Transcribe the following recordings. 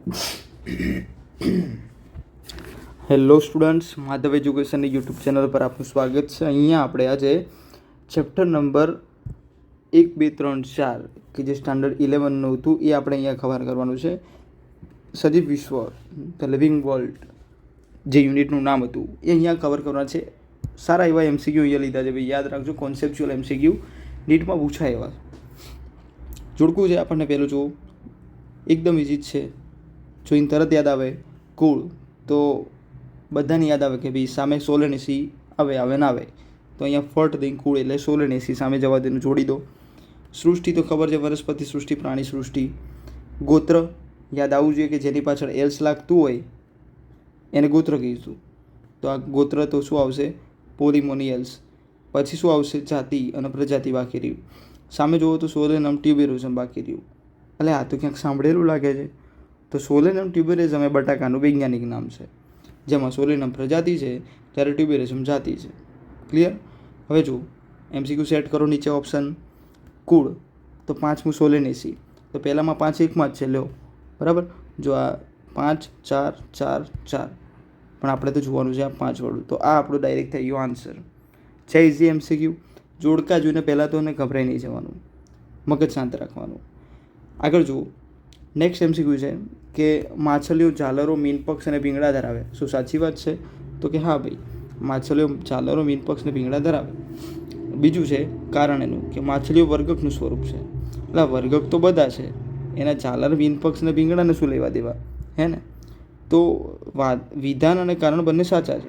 Hello students, Madhav એજ્યુકેશનની YouTube channel પર આપનું સ્વાગત છે. અહીંયા આપણે આજે ચેપ્ટર નંબર 1, 2, 3, 4 કે જે સ્ટાન્ડર્ડ 11નું હતું એ આપણે અહીંયા કવર કરવાનું છે. સજીવ વિશ્વ, ધ લિવિંગ વર્લ્ડ, જે યુનિટનું નામ હતું એ અહીંયા કવર કરવાના છે. સારા એવા MCQ અહીંયા લીધા છે ભાઈ, યાદ રાખજો. કોન્સેપ્ચ્યુઅલ MCQ નીટમાં પૂછાય એવા. જોડકું છે આપણને પહેલું જુઓ, એકદમ ઇઝી છે. જોઈને તરત યાદ આવે કુળ, તો બધાને યાદ આવે કે ભાઈ સામે 16 આવે ના આવે, તો અહીંયા ફટ દઈ કુળ એટલે 16 સામે જવા દેનું જોડી દો. સૃષ્ટિ તો ખબર છે, વનસ્પતિ સૃષ્ટિ, પ્રાણી સૃષ્ટિ. ગોત્ર યાદ આવવું જોઈએ કે જેની પાછળ એલ્સ લાગતું હોય એને ગોત્ર કહીશું. તો આ ગોત્ર તો શું આવશે? પોલિમોનિયલ્સ. પછી શું આવશે? જાતિ અને પ્રજાતિ બાકી રહ્યું. સામે જુઓ તો સોલેનમ ટ્યુબેરોઝમ બાકી રહ્યું. એટલે આ તો ક્યાંક સાંભળેલું લાગે છે. તો સોલેનમ ટ્યુબેરોઝમ એ બટાકાનું વૈજ્ઞાનિક નામ છે, જેમાં સોલેનમ પ્રજાતિ છે ત્યારે ટ્યુબેરોઝમ જાતિ છે. ક્લિયર? હવે જુઓ, MCQ સેટ કરો. નીચે ઓપ્શન કુળ, તો 5મું સોલેનેસી, તો પહેલાંમાં 5 એકમાં જ છે. લો બરાબર. જો આ 5, 4, 4, 4, પણ આપણે તો જોવાનું છે આ 5 વાળું. તો આ આપણું ડાયરેક્ટ થઈ ગયો આન્સર. છે ઇઝી MCQ. જોડકા જોઈને પહેલાં તો એને ગભરાઈ નહીં જવાનું, મગજ શાંત રાખવાનું. આગળ જુઓ, નેક્સ્ટ MCQ છે કે માછલીઓ ઝાલરો, મીનપક્ષ અને ભીંગડા ધરાવે. શું સાચી વાત છે? તો કે હા ભાઈ, માછલીઓ ઝાલરો, મીનપક્ષ અને ભીંગડા ધરાવે. બીજું છે કારણ એનું કે માછલીઓ વર્ગકનું સ્વરૂપ છે. એટલે વર્ગક તો બધા છે, એના ઝાલર, મીનપક્ષ અને ભીંગડાને શું લેવા દેવા, હે ને? તો વિધાન અને કારણ બંને સાચા છે,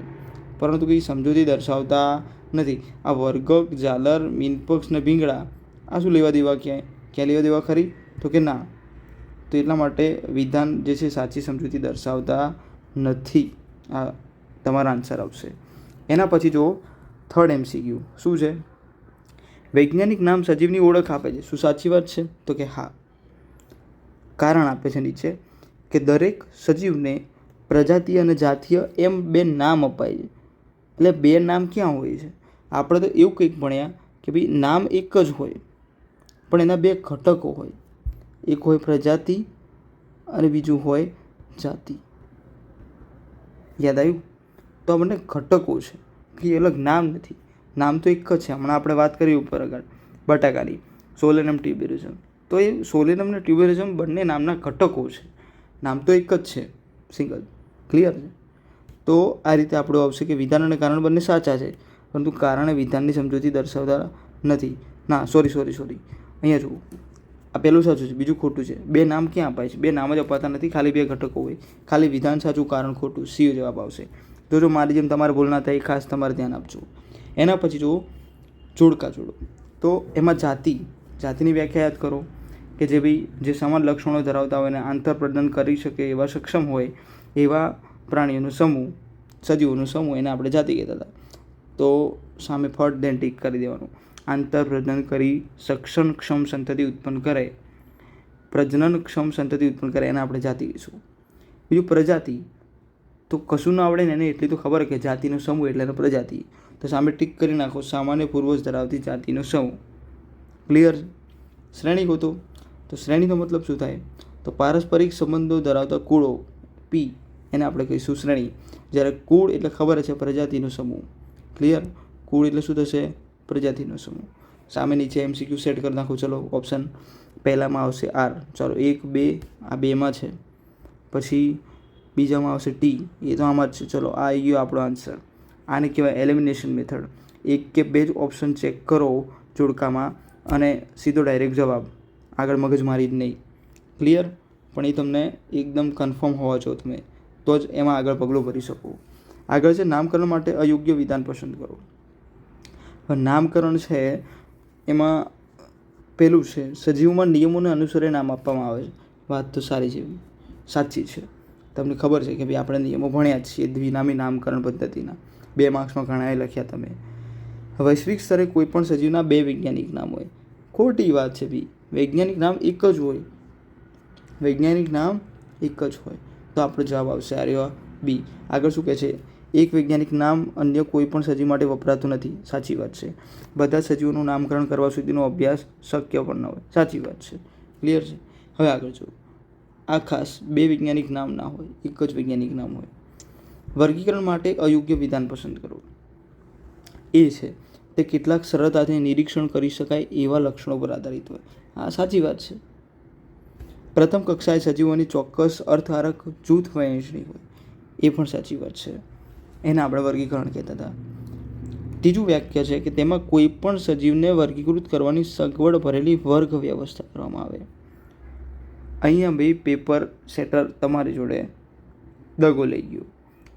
પરંતુ કંઈ સમજૂતી દર્શાવતા નથી. આ વર્ગક, ઝાલર, મીનપક્ષ ને ભીંગડા, આ શું લેવા દેવા? ક્યાં લેવા દેવા ખરી? તો કે ના. તો એટલા માટે વિધાન જે છે સાચી સમજૂતી દર્શાવતા નથી. આ તમારા આન્સર આવશે. એના પછી જુઓ, થર્ડ MCQ શું છે? વૈજ્ઞાનિક નામ સજીવની ઓળખ આપે છે. શું સાચી વાત છે? તો કે હા. કારણ આપે છે નીચે કે દરેક સજીવને પ્રજાતીય અને જાતીય એમ 2 નામ અપાય છે. એટલે 2 નામ ક્યાં હોય છે? આપણે તો એવું કંઈક ભણ્યા કે ભાઈ નામ એક જ હોય, પણ એના 2 ઘટકો હોય. એક હોય પ્રજાતિ અને બીજું હોય જાતિ. યાદ આવ્યું? તો આપણને ઘટકો છે, કે અલગ નામ નથી. નામ તો એક જ છે. હમણાં આપણે વાત કરી ઉપર આગળ બટાકાની, સોલેનમ ટ્યુબેરોઝમ. તો એ સોલેનમ અને ટ્યુબેરોઝમ બંને નામના ઘટકો છે. નામ તો એક જ છે, સિંગલ. ક્લિયર છે? તો આ રીતે આપણું આવશે કે વિધાન અને કારણ બંને સાચા છે, પરંતુ કારણ વિધાનની સમજૂતી દર્શાવતા નથી. ના, સોરી. અહીંયા જુઓ, આ પહેલું સાચું છે, બીજું ખોટું છે. 2 નામ ક્યાં અપાય છે? 2 નામ જ અપાતા નથી, ખાલી 2 ઘટકો હોય. ખાલી વિધાન સાચું, કારણ ખોટું. સી જવાબ આવશે. જો મારી જેમ તમારે ભૂલ ના થાય, ખાસ તમારે ધ્યાન આપજો. એના પછી જુઓ, જોડકા જોડો. તો એમાં જાતિની વ્યાખ્યા યાદ કરો કે જે ભાઈ જે સમાન લક્ષણો ધરાવતા હોય અને આંતરપ્રજનન કરી શકે એવા સક્ષમ હોય એવા પ્રાણીઓનો સમૂહ, સજીવોનો સમૂહ, એને આપણે જાતિ કહેતા હતા. તો સામે ફટ દેન ટીક કરી દેવાનું. આંતરપ્રજનન કરી પ્રજનનક્ષમ સંતતિ ઉત્પન્ન કરે એને આપણે જાતિ કહીશું. બીજું પ્રજાતિ, તો કશું ના આવડે ને એને એટલી તો ખબર કે જાતિનો સમૂહ એટલે એનો પ્રજાતિ. તો સામે ટીક કરી નાખો, સામાન્ય પૂર્વજ ધરાવતી જાતિનો સમૂહ. ક્લિયર? શ્રેણી ગોતો. તો શ્રેણીનો મતલબ શું થાય? તો પારસ્પરિક સંબંધો ધરાવતા કુળો, P, એને આપણે કહીશું શ્રેણી. જ્યારે કુળ એટલે ખબર છે પ્રજાતિનો સમૂહ. ક્લિયર? કુળ એટલે શું થશે? પ્રજાતિનો સમૂહ. સામે નીચે MCQ સેટ કરી નાખો. ચલો, ઓપ્શન પહેલામાં આવશે R. ચાલો, 1, 2, આ 2માં છે. પછી બીજામાં આવશે T, એ તો આમાં જ છે. ચલો, આ આવી ગયો આપણો આન્સર. આને કહેવાય એલિમિનેશન મેથડ. 1 કે 2 જ ઓપ્શન ચેક કરો જોડકામાં અને સીધો ડાયરેક્ટ જવાબ, આગળ મગજમારી જ નહીં. ક્લિયર? પણ એ તમને એકદમ કન્ફર્મ હોવા છો તમે, તો જ એમાં આગળ પગલું ભરી શકો. આગળ છે નામકરણ માટે અયોગ્ય વિધાન પસંદ કરો. નામકરણ છે એમાં પહેલું છે સજીવમાં નિયમોને અનુસરે નામ આપવામાં આવે છે. વાત તો સાચી છે. તમને ખબર છે કે ભાઈ આપણે નિયમો ભણ્યા જ છીએ દ્વિનામી નામકરણ પદ્ધતિના. 2 માર્ક્સમાં ઘણાએ લખ્યા તમે. વૈશ્વિક સ્તરે કોઈ પણ સજીવના 2 વૈજ્ઞાનિક નામ હોય. ખોટી વાત છે ભાઈ. વૈજ્ઞાનિક નામ એક જ હોય. તો આપણો જવાબ આવશે આર્યો B. આગળ શું કહે છે? એક વૈજ્ઞાનિક નામ અન્ય કોઈ પણ સજીવ માટે વપરાતું નથી. સાચી વાત છે. બધા સજીવોનું નામકરણ કરવા સુધીનો અભ્યાસ શક્ય પણ ન હોય. સાચી વાત છે. ક્લિયર છે? હવે આગળ જુઓ, આ ખાસ બે વૈજ્ઞાનિક નામ ના હોય, એક જ વૈજ્ઞાનિક નામ હોય. વર્ગીકરણ માટે અયોગ્ય વિધાન પસંદ કરો. એ છે તે કેટલાક સરળતાથી નિરીક્ષણ કરી શકાય એવા લક્ષણો પર આધારિત હોય. હા, સાચી વાત છે. પ્રથમ કક્ષાએ સજીવોની ચોક્કસ અર્થકારક જૂથ વહેંચણી હોય, એ પણ સાચી વાત છે. એને આપણે વર્ગીકરણ કહેતા હતા. ત્રીજું વ્યાખ્યા છે કે તેમાં કોઈ પણ સજીવને વર્ગીકૃત કરવાની સગવડ ભરેલી વર્ગ વ્યવસ્થા કરવામાં આવે. અહીંયા બે પેપર સેટર તમારી જોડે દગો લઈ ગયો.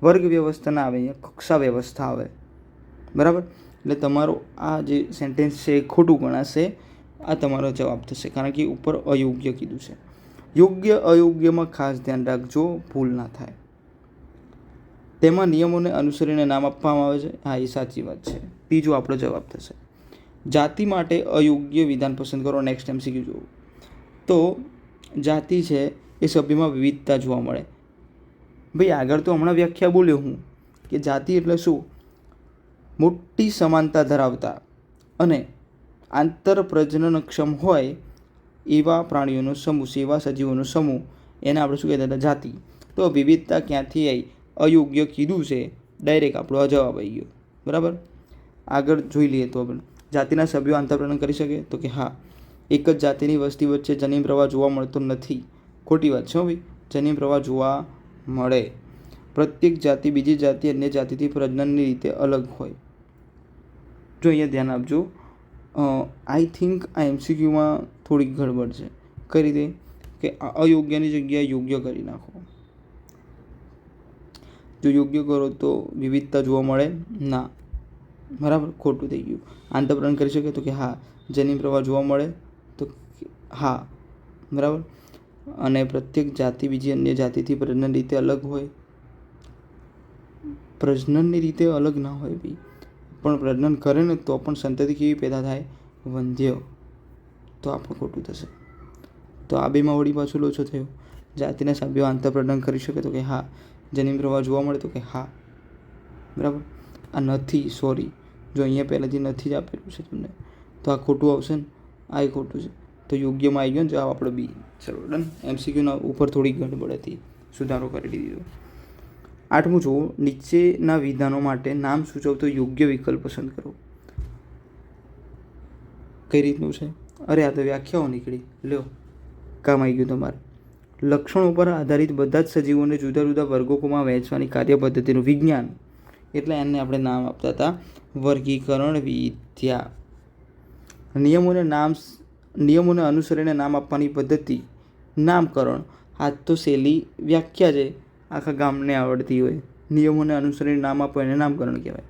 વર્ગ વ્યવસ્થા ના આવે, અહીંયા કક્ષા વ્યવસ્થા આવે. બરાબર? એટલે તમારો આ જે સેન્ટેન્સ છે એ ખોટું ગણાશે. આ તમારો જવાબ થશે, કારણ કે ઉપર અયોગ્ય કીધું છે. યોગ્ય અયોગ્યમાં ખાસ ધ્યાન રાખજો, ભૂલ ના થાય. તેમાં નિયમોને અનુસરીને નામ આપવામાં આવે છે. હા, એ સાચી વાત છે. ત્રીજો આપણો જવાબ થશે. જાતિ માટે અયોગ્ય વિધાન પસંદ કરો. નેક્સ્ટ MCQ જુઓ. તો જાતિ છે એ સભ્યમાં વિવિધતા જોવા મળે. ભાઈ, આગળ તો હમણાં વ્યાખ્યા બોલ્યો હું કે જાતિ એટલે શું? મોટી સમાનતા ધરાવતા અને આંતરપ્રજનનક્ષમ હોય એવા પ્રાણીઓનો સમૂહ, એવા સજીવોનો સમૂહ, એને આપણે શું કહેતા હતા? જાતિ. તો વિવિધતા ક્યાંથી આવી? અયોગ્ય કીધું છે, ડાયરેક્ટ આપણો જવાબ આવી ગયો. બરાબર? આગળ જોઈ લઈએ તો આપણે જાતિના સભ્યો આંતરપ્રજનન કરી શકે? તો કે હા. એક જ જાતિની વસ્તી વચ્ચે જનીન પ્રવાહ જોવા મળતો નથી. ખોટી વાત છે ભાઈ, જનીન પ્રવાહ જોવા મળે. પ્રત્યેક જાતિ બીજી જાતિ અન્ય જાતિથી પ્રજનનની રીતે અલગ હોય. જો અહીંયા ધ્યાન આપજો, આઈ થિંક આ MCQમાં થોડીક ગડબડ છે. કઈ રીતે? કે અયોગ્યની જગ્યાએ યોગ્ય કરી નાખો. જો યોગ્ય કરો તો વિવિધતા જોવા મળે ના. બરાબર? ખોટું થઈ ગયું. આંતરપ્રજનન કરી શકે? તો કે હા. જનીન પ્રવાહ જોવા મળે? તો હા. બરાબર? અને પ્રત્યેક જાતિ બીજી અન્ય જાતિથી પ્રજનન રીતે અલગ હોય. પ્રજનનની રીતે અલગ ના હોય ભાઈ, પણ પ્રજનન કરે ને તો પણ સંતતિ કેવી પેદા થાય? વંધ્ય. તો આપણું ખોટું થશે. તો આ બેમાં વળી પાછો લોચો થયો. જાતિના સભ્યો આંતરપ્રજનન કરી શકે? તો કે હા. જનીન પ્રવાહ જોવા મળે? તો કે હા. બરાબર? આ નથી, સોરી, જો અહીંયા પહેલેથી નથી જ આપેલું છે તમને, તો આ ખોટું આવશે ને. આ એ ખોટું છે. તો યોગ્યમાં આવી ગયો ને જવાબ આપણો બી. ચલો ડન. MCQના ઉપર થોડી ગડબડ હતી, સુધારો કરી દીધો. 8મું જુઓ. નીચેના વિધાનો માટે નામ સૂચવતો યોગ્ય વિકલ્પ પસંદ કરો. કઈ રીતનું છે? અરે આ તો વ્યાખ્યાઓ નીકળી. લ્યો, કામ આવી ગયું તમારે. લક્ષણો પર આધારિત બધા જ સજીવોને જુદા જુદા વર્ગોમાં વહેંચવાની કાર્ય પદ્ધતિનું વિજ્ઞાન, એટલે એને આપણે નામ આપતા હતા વર્ગીકરણ વિદ્યા. નિયમોને અનુસરીને નામ આપવાની પદ્ધતિ નામકરણ. આ તો સહેલી વ્યાખ્યા છે, આખા ગામને આવડતી હોય. નિયમોને અનુસરીને નામ આપો એને નામકરણ કહેવાય.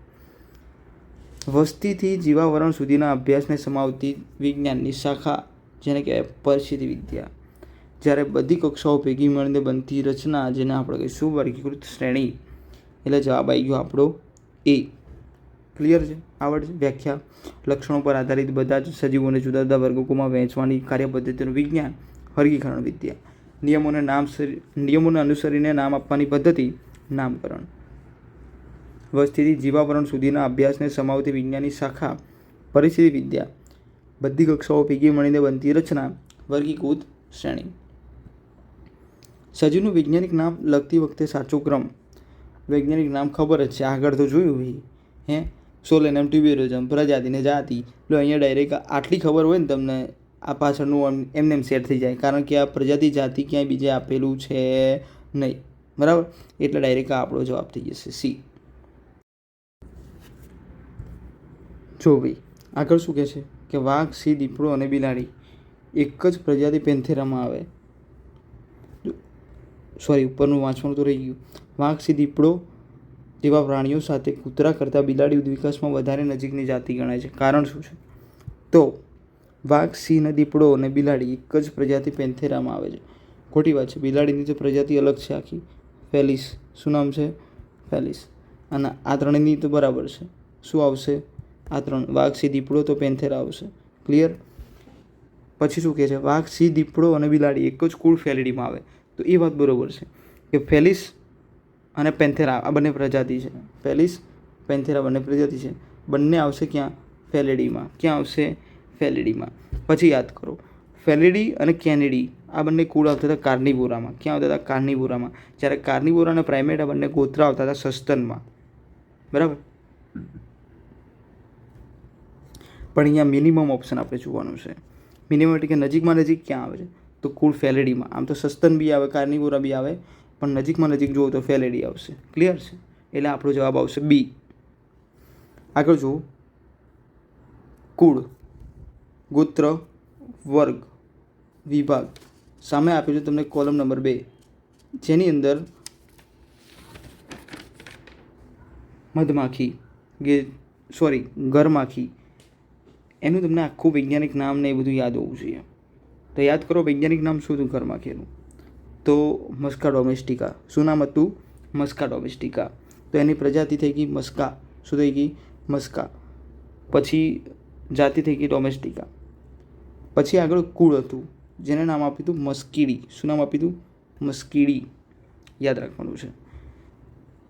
વસ્તીથી જીવાવરણ સુધીના અભ્યાસને સમાવતી વિજ્ઞાનની શાખા, જેને કહેવાય પરિસ્થિતિ વિદ્યા. જ્યારે બધી કક્ષાઓ ભેગી મળીને બનતી રચના, જેને આપણે કહીશું વર્ગીકૃત શ્રેણી. એટલે જવાબ આવી ગયો આપણો એ. ક્લિયર છે? આવડશે વ્યાખ્યા. લક્ષણો પર આધારિત બધા જ સજીવોને જુદા જુદા વર્ગોમાં વહેંચવાની કાર્યપદ્ધતિનું વિજ્ઞાન વર્ગીકરણ વિદ્યા. નિયમોને અનુસરીને નામ આપવાની પદ્ધતિ નામકરણ. વસ્તીથી જીવાવરણ સુધીના અભ્યાસને સમાવતી વિજ્ઞાનની શાખા પરિસ્થિતિ વિદ્યા. બધી કક્ષાઓ ભેગી મળીને બનતી રચના વર્ગીકૃત શ્રેણી. સજીવનું વૈજ્ઞાનિક નામ લખતી વખતે સાચો ક્રમ. વૈજ્ઞાનિક નામ ખબર જ છે, આગળ તો જોયું ભાઈ. સોલેનમ ટ્યુબેરોઝમ, પ્રજાતિને જાતિ. એટલે અહીંયા ડાયરેક્ટ આટલી ખબર હોય ને તમને, આ પાછળનું એમને સેટ થઈ જાય, કારણ કે આ પ્રજાતિ જાતિ ક્યાંય બીજે આપેલું છે નહીં. બરાબર? એટલે ડાયરેક્ટ આપણો જવાબ થઈ જશે સી. જો ભાઈ આગળ શું કહે છે કે વાઘ, સિંહ, દીપડો અને બિલાડી એક જ પ્રજાતિ પેન્થેરામાં આવે. સોરી, ઉપરનું વાંચવાનું તો રહી ગયું. વાઘ, સિંહ, દીપડો જેવા પ્રાણીઓ સાથે કૂતરા કરતાં બિલાડી વિકાસમાં વધારે નજીકની જાતિ ગણાય છે. કારણ શું છે? તો વાઘ, સિંહ, દીપડો અને બિલાડી એક જ પ્રજાતિ પેન્થેરામાં આવે છે. ખોટી વાત છે. બિલાડીની તો પ્રજાતિ અલગ છે આખી, ફેલિસ. શું નામ છે? ફેલિસ. અને આ ત્રણેયની તો બરાબર છે. શું આવશે? આ ત્રણ, વાઘ, સિંહ, દીપડો, તો પેન્થેરા આવશે. ક્લિયર? પછી શું કહે છે? વાઘ, સિંહ, દીપડો અને બિલાડી એક જ કુળ ફેલિડીમાં આવે. તો એ વાત બરાબર છે કે ફેલિસ અને પેન્થેરા આ બંને પ્રજાતિ છે. ફેલિસ, પેન્થેરા બંને પ્રજાતિ છે. બંને આવશે ક્યાં? ફેલિડીમાં. ક્યાં આવશે? ફેલિડીમાં. પછી યાદ કરો, ફેલિડી અને કેનિડી આ બંને કુળ આવતા હતા કાર્નિવોરામાં. ક્યાં આવતા હતા? કાર્નિવોરામાં. જ્યારે કાર્નિવોરા અને પ્રાઇમેટ આ બંને ગોત્ર આવતા હતા સસ્તનમાં. બરાબર. પણ અહીંયા મિનિમમ ઓપ્શન આપણે જોવાનું છે. મિનિમમ એટલે કે નજીકમાં નજીક ક્યાં આવે છે? તો કુળ ફેલેડીમાં. આમ તો સસ્તન બી આવે, કાર્નિવોરા બી આવે, પણ નજીકમાં નજીક જુઓ તો ફેલેડી આવશે. ક્લિયર છે? એટલે આપણો જવાબ આવશે બી. આગળ જુઓ, કુળ, ગોત્ર, વર્ગ, વિભાગ. સામે આપ્યું છે તમને કોલમ નંબર 2, જેની અંદર મધમાખી ઘરમાખી, એનું તમને આખું વૈજ્ઞાનિક નામ ને એ બધું યાદ હોવું જોઈએ. તો યાદ કરો, વૈજ્ઞાનિક નામ શું હતું ઘરમાખીનું? તો મસ્કા ડોમેસ્ટિકા. શું નામ હતું? મસ્કા ડોમેસ્ટિકા. તો એની પ્રજાતિ થઈ ગઈ મસ્કા. શું થઈ ગઈ? મસ્કા. પછી જાતિ થઈ ગઈ ડોમેસ્ટિકા. પછી આગળ કુળ હતું, જેને નામ આપ્યું હતું મસ્કીડી. શું નામ આપ્યું હતું? મસ્કીડી. યાદ રાખવાનું છે.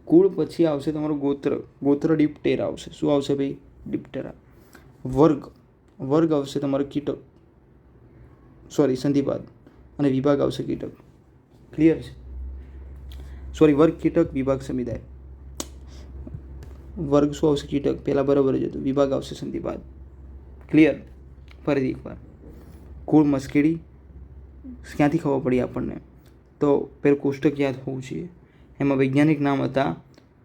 કુળ પછી આવશે તમારું ગોત્ર. ગોત્ર ડિપ્ટેરા આવશે. શું આવશે ભાઈ? ડિપ્ટેરા. વર્ગ આવશે તમારો કીટક, સંધિપાદ. અને વિભાગ આવશે કીટક. ક્લિયર છે? વર્ગ કીટક, વિભાગ સમુદાય. વર્ગ શું આવશે? કીટક. પહેલાં બરાબર જ હતું. વિભાગ આવશે સંધિપાદ. ક્લિયર? ફરીથી એકવાર, કુળ મસ્કીડી ક્યાંથી ખબર પડી આપણને? તો પેલું કોષ્ટક યાદ હોવું જોઈએ. એમાં વૈજ્ઞાનિક નામ હતા,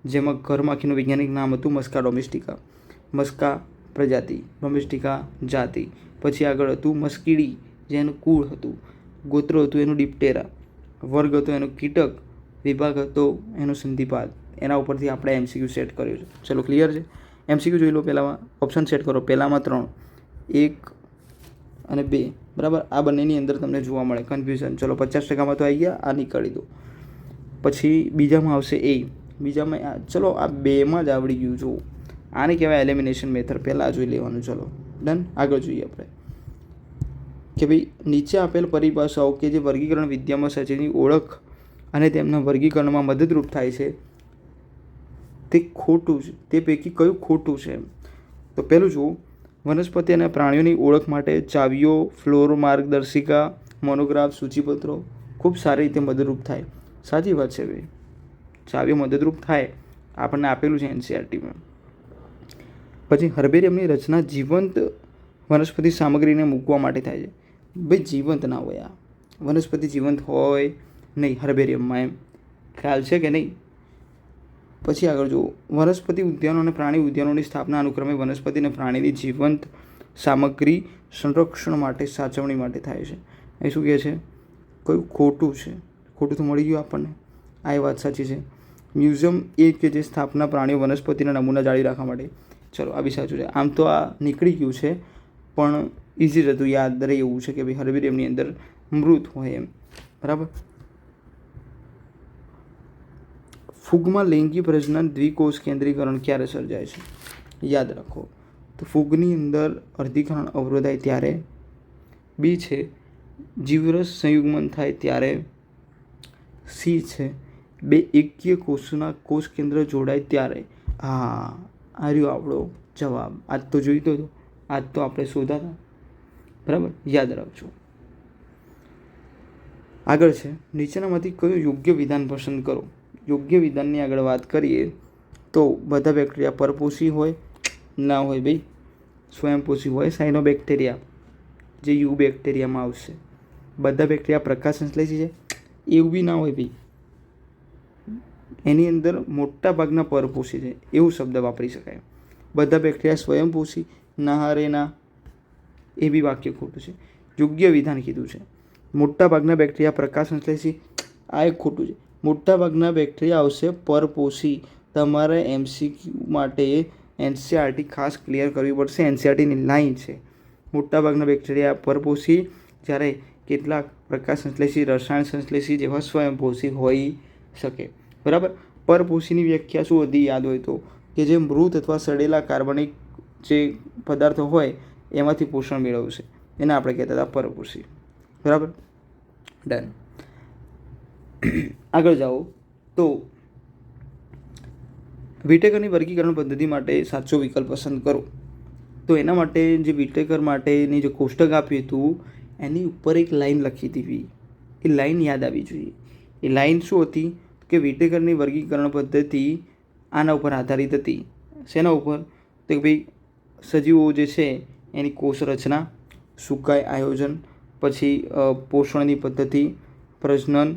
જેમાં ઘરમાખીનું વૈજ્ઞાનિક નામ હતું મસ્કા ડોમેસ્ટિકા. મસ્કા પ્રજાતિ, ડોમેસ્ટિકા જાતિ. પછી આગળ હતું મસ્કીડી, જેનું કુળ હતું. ગોત્ર હતું એનું ડિપ્ટેરા. વર્ગ હતો એનો કીટક. વિભાગ હતો એનો સંધિપાદ. એના ઉપરથી આપણે એમસીક્યુ સેટ કર્યું છે. ચલો ક્લિયર છે? એમસીક્યુ જોઈ લો. પહેલામાં ઓપ્શન સેટ કરો. પહેલામાં 3, 1 અને 2. બરાબર. આ બંનેની અંદર તમને જોવા મળે કન્ફ્યુઝન. ચલો 50%માં તો આવી ગયા, આ નીકાળી દો. પછી બીજામાં આવશે એ. બીજામાં ચલો આ 2માં જ આવડી ગયું. જો આને કહેવાય એલિમિનેશન મેથડ. પહેલાં જોઈ લેવાનું. ચલો ડન. આગળ જોઈએ આપણે કે ભાઈ નીચે આપેલ પરિભાષાઓ કે જે વર્ગીકરણ વિદ્યામાં સચિનની ઓળખ અને તેમના વર્ગીકરણમાં મદદરૂપ થાય છે તે ખોટું છે. તે પૈકી કયું ખોટું છે? તો પહેલું જુઓ, વનસ્પતિ અને પ્રાણીઓની ઓળખ માટે ચાવીઓ, ફ્લોર માર્ગદર્શિકા, મોનોગ્રાફ, સૂચિપત્રો ખૂબ સારી રીતે મદદરૂપ થાય. સાચી વાત છે ભાઈ. ચાવીઓ મદદરૂપ થાય, આપણને આપેલું છે એનસીઆરટીમાં. પછી હર્બેરિયમની રચના જીવંત વનસ્પતિ સામગ્રીને મૂકવા માટે થાય છે. ભાઈ જીવંત ના હોય. આ વનસ્પતિ જીવંત હોય નહીં હર્બેરિયમમાં. એમ ખ્યાલ છે કે નહીં? પછી આગળ જુઓ, વનસ્પતિ ઉદ્યાનો અને પ્રાણી ઉદ્યાનોની સ્થાપના અનુક્રમે વનસ્પતિ અને પ્રાણીની જીવંત સામગ્રી સંરક્ષણ માટે, સાચવણી માટે થાય છે. એ શું કહે છે? કયું ખોટું છે? ખોટું તો મળી ગયું આપણને. આ એ વાત સાચી છે. મ્યુઝિયમ એ કે જે સ્થાપના પ્રાણીઓ વનસ્પતિના નમૂના જાળવી રાખવા માટે. ચલો આ બી સાચું છે. આમ તો આ નીકળી ગયું છે, પણ ઇઝી જ હતું. યાદ રહે એવું છે કે ભાઈ હર્બેરિયમની અંદર મૃત હોય એમ. બરાબર. ફૂગમાં લૈંગિક પ્રજનન દ્વિકોષ કેન્દ્રીકરણ ક્યારે સર્જાય છે? યાદ રાખો. તો ફૂગની અંદર અર્ધીકરણ અવરોધાય ત્યારે. બી છે જીવરસ સંયુગ્મન થાય ત્યારે. સી છે 2 એકકીય કોષના કોષ કેન્દ્ર જોડાય ત્યારે. હા, આ રહ્યો આપણો જવાબ. આજ તો જોઈતો હતો, આજ તો આપણે શોધા હતા. બરાબર, યાદ રાખજો. આગળ છે, નીચેનામાંથી કયું યોગ્ય વિધાન પસંદ કરો? યોગ્ય વિધાનની આગળ વાત કરીએ તો બધા બેક્ટેરિયા પરપોષી હોય ના હોય ભાઈ, સ્વયંપોષી હોય. સાયનોબેક્ટેરિયા જે યુ બેક્ટેરિયામાં આવશે. બધા બેક્ટેરિયા પ્રકાશ સંશ્લેષી છે એવું બી ના હોય ભાઈ. એની અંદર મોટા ભાગના પરપોષી છે એવું શબ્દ વાપરી શકાય. બધા બેક્ટેરિયા સ્વયંપોષી ના હારે ના, એ બી વાક્ય ખોટું છે. યોગ્ય વિધાન કીધું છે. મોટા ભાગના બેક્ટેરિયા પ્રકાશ સંશ્લેષી, આ એક ખોટું છે. મોટા ભાગના બેક્ટેરિયા આવશે પરપોષી. તમારે એમસીક્યુ માટે એનસીઆરટી ખાસ ક્લિયર કરવી પડશે. એનસીઆરટીની લાઈન છે, મોટાભાગના બેક્ટેરિયા પરપોષી, જ્યારે કેટલાક પ્રકાશ સંશ્લેષી, રસાયણ સંશ્લેષી જેવા સ્વયંપોષી હોઈ શકે. બરાબર. પરપોષીની વ્યાખ્યા શું હતી? યાદ હોય તો, કે જે મૃત અથવા સડેલા કાર્બનિક જે પદાર્થો હોય એમાંથી પોષણ મેળવશે, એને આપણે કહેતા હતા પરપોષી. બરાબર, ડન. આગળ જાઓ તો વિટેકરની વર્ગીકરણ પદ્ધતિ માટે સાચો વિકલ્પ પસંદ કરો. તો એના માટે જે વિટેકર માટેની જે કોષ્ટક આપ્યું હતું એની ઉપર એક લાઈન લખી હતી. એ લાઈન યાદ આવવી જોઈએ. એ લાઈન શું હતી કે વિટેકરની વર્ગીકરણ પદ્ધતિ આના ઉપર આધારિત હતી. શેના ઉપર? તો કે ભાઈ સજીવો જે છે એની કોષ રચના, સુકાય આયોજન, પછી પોષણની પદ્ધતિ, પ્રજનન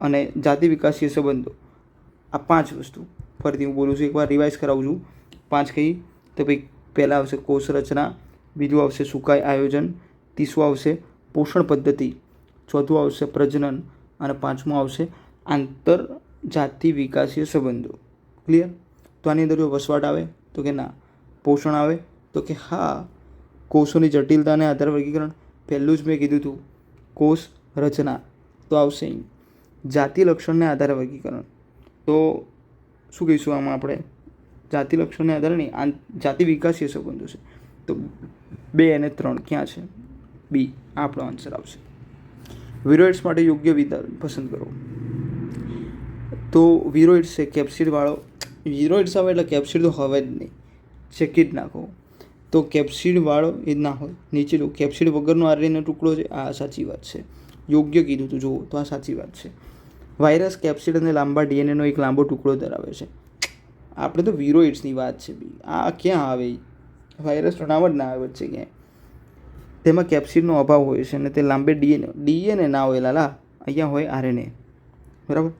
અને જાતિ વિકાસીય સંબંધો. આ 5 વસ્તુ ફરીથી હું બોલું છું, એકવાર રિવાઇઝ કરાવું છું. 5 કઈ? તો ભાઈ પહેલાં આવશે કોષ રચના, બીજું આવશે સુકાય આયોજન, ત્રીજું આવશે પોષણ પદ્ધતિ, ચોથું આવશે પ્રજનન અને પાંચમું આવશે આંતરજાતિ વિકાસીય સંબંધો. ક્લિયર? તો આની અંદર જો વસવાટ આવે તો કે ના, પોષણ આવે તો કે હા, કોષોની જટિલતાને આધારે વર્ગીકરણ પહેલું જ મેં કીધું હતું, કોષ રચના તો આવશે અહીં, જાતિ લક્ષણને આધારે વર્ગીકરણ તો શું કહીશું આમાં આપણે? જાતિ લક્ષણને આધારે નહીં, જાતિ વિકાસીય સંબંધો છે. તો 2 અને 3 ક્યાં છે? બી આપણો આન્સર આવશે. વિરોઇડ્સ માટે યોગ્ય વિધાન પસંદ કરો. તો વિરોઇડ્સ છે કેપ્સિડવાળો. વિરોઇડ્સ આવે એટલે કેપ્સિડ તો હવે જ નહીં, ચેકી જ નાખો. તો કેપ્સિડવાળો એ જ ના હોય. નીચે જો કેપ્સિડ વગરનો આરએનએનો ટુકડો છે, આ સાચી વાત છે, યોગ્ય કીધું તું. જુઓ તો આ સાચી વાત છે. વાયરસ કેપ્સિડ અને લાંબા ડીએનએનો એક લાંબો ટુકડો ધરાવે છે. આપણે તો વિરોઇડ્સની વાત છે બી, આ ક્યાં આવે? વાયરસનું નામ જ ના આવે વચ્ચે ક્યાંય. તેમાં કેપ્સિડનો અભાવ હોય છે અને તે લાંબે ડીએનએ ના હોય લાલા, અહીંયા હોય આરએનએ. બરાબર.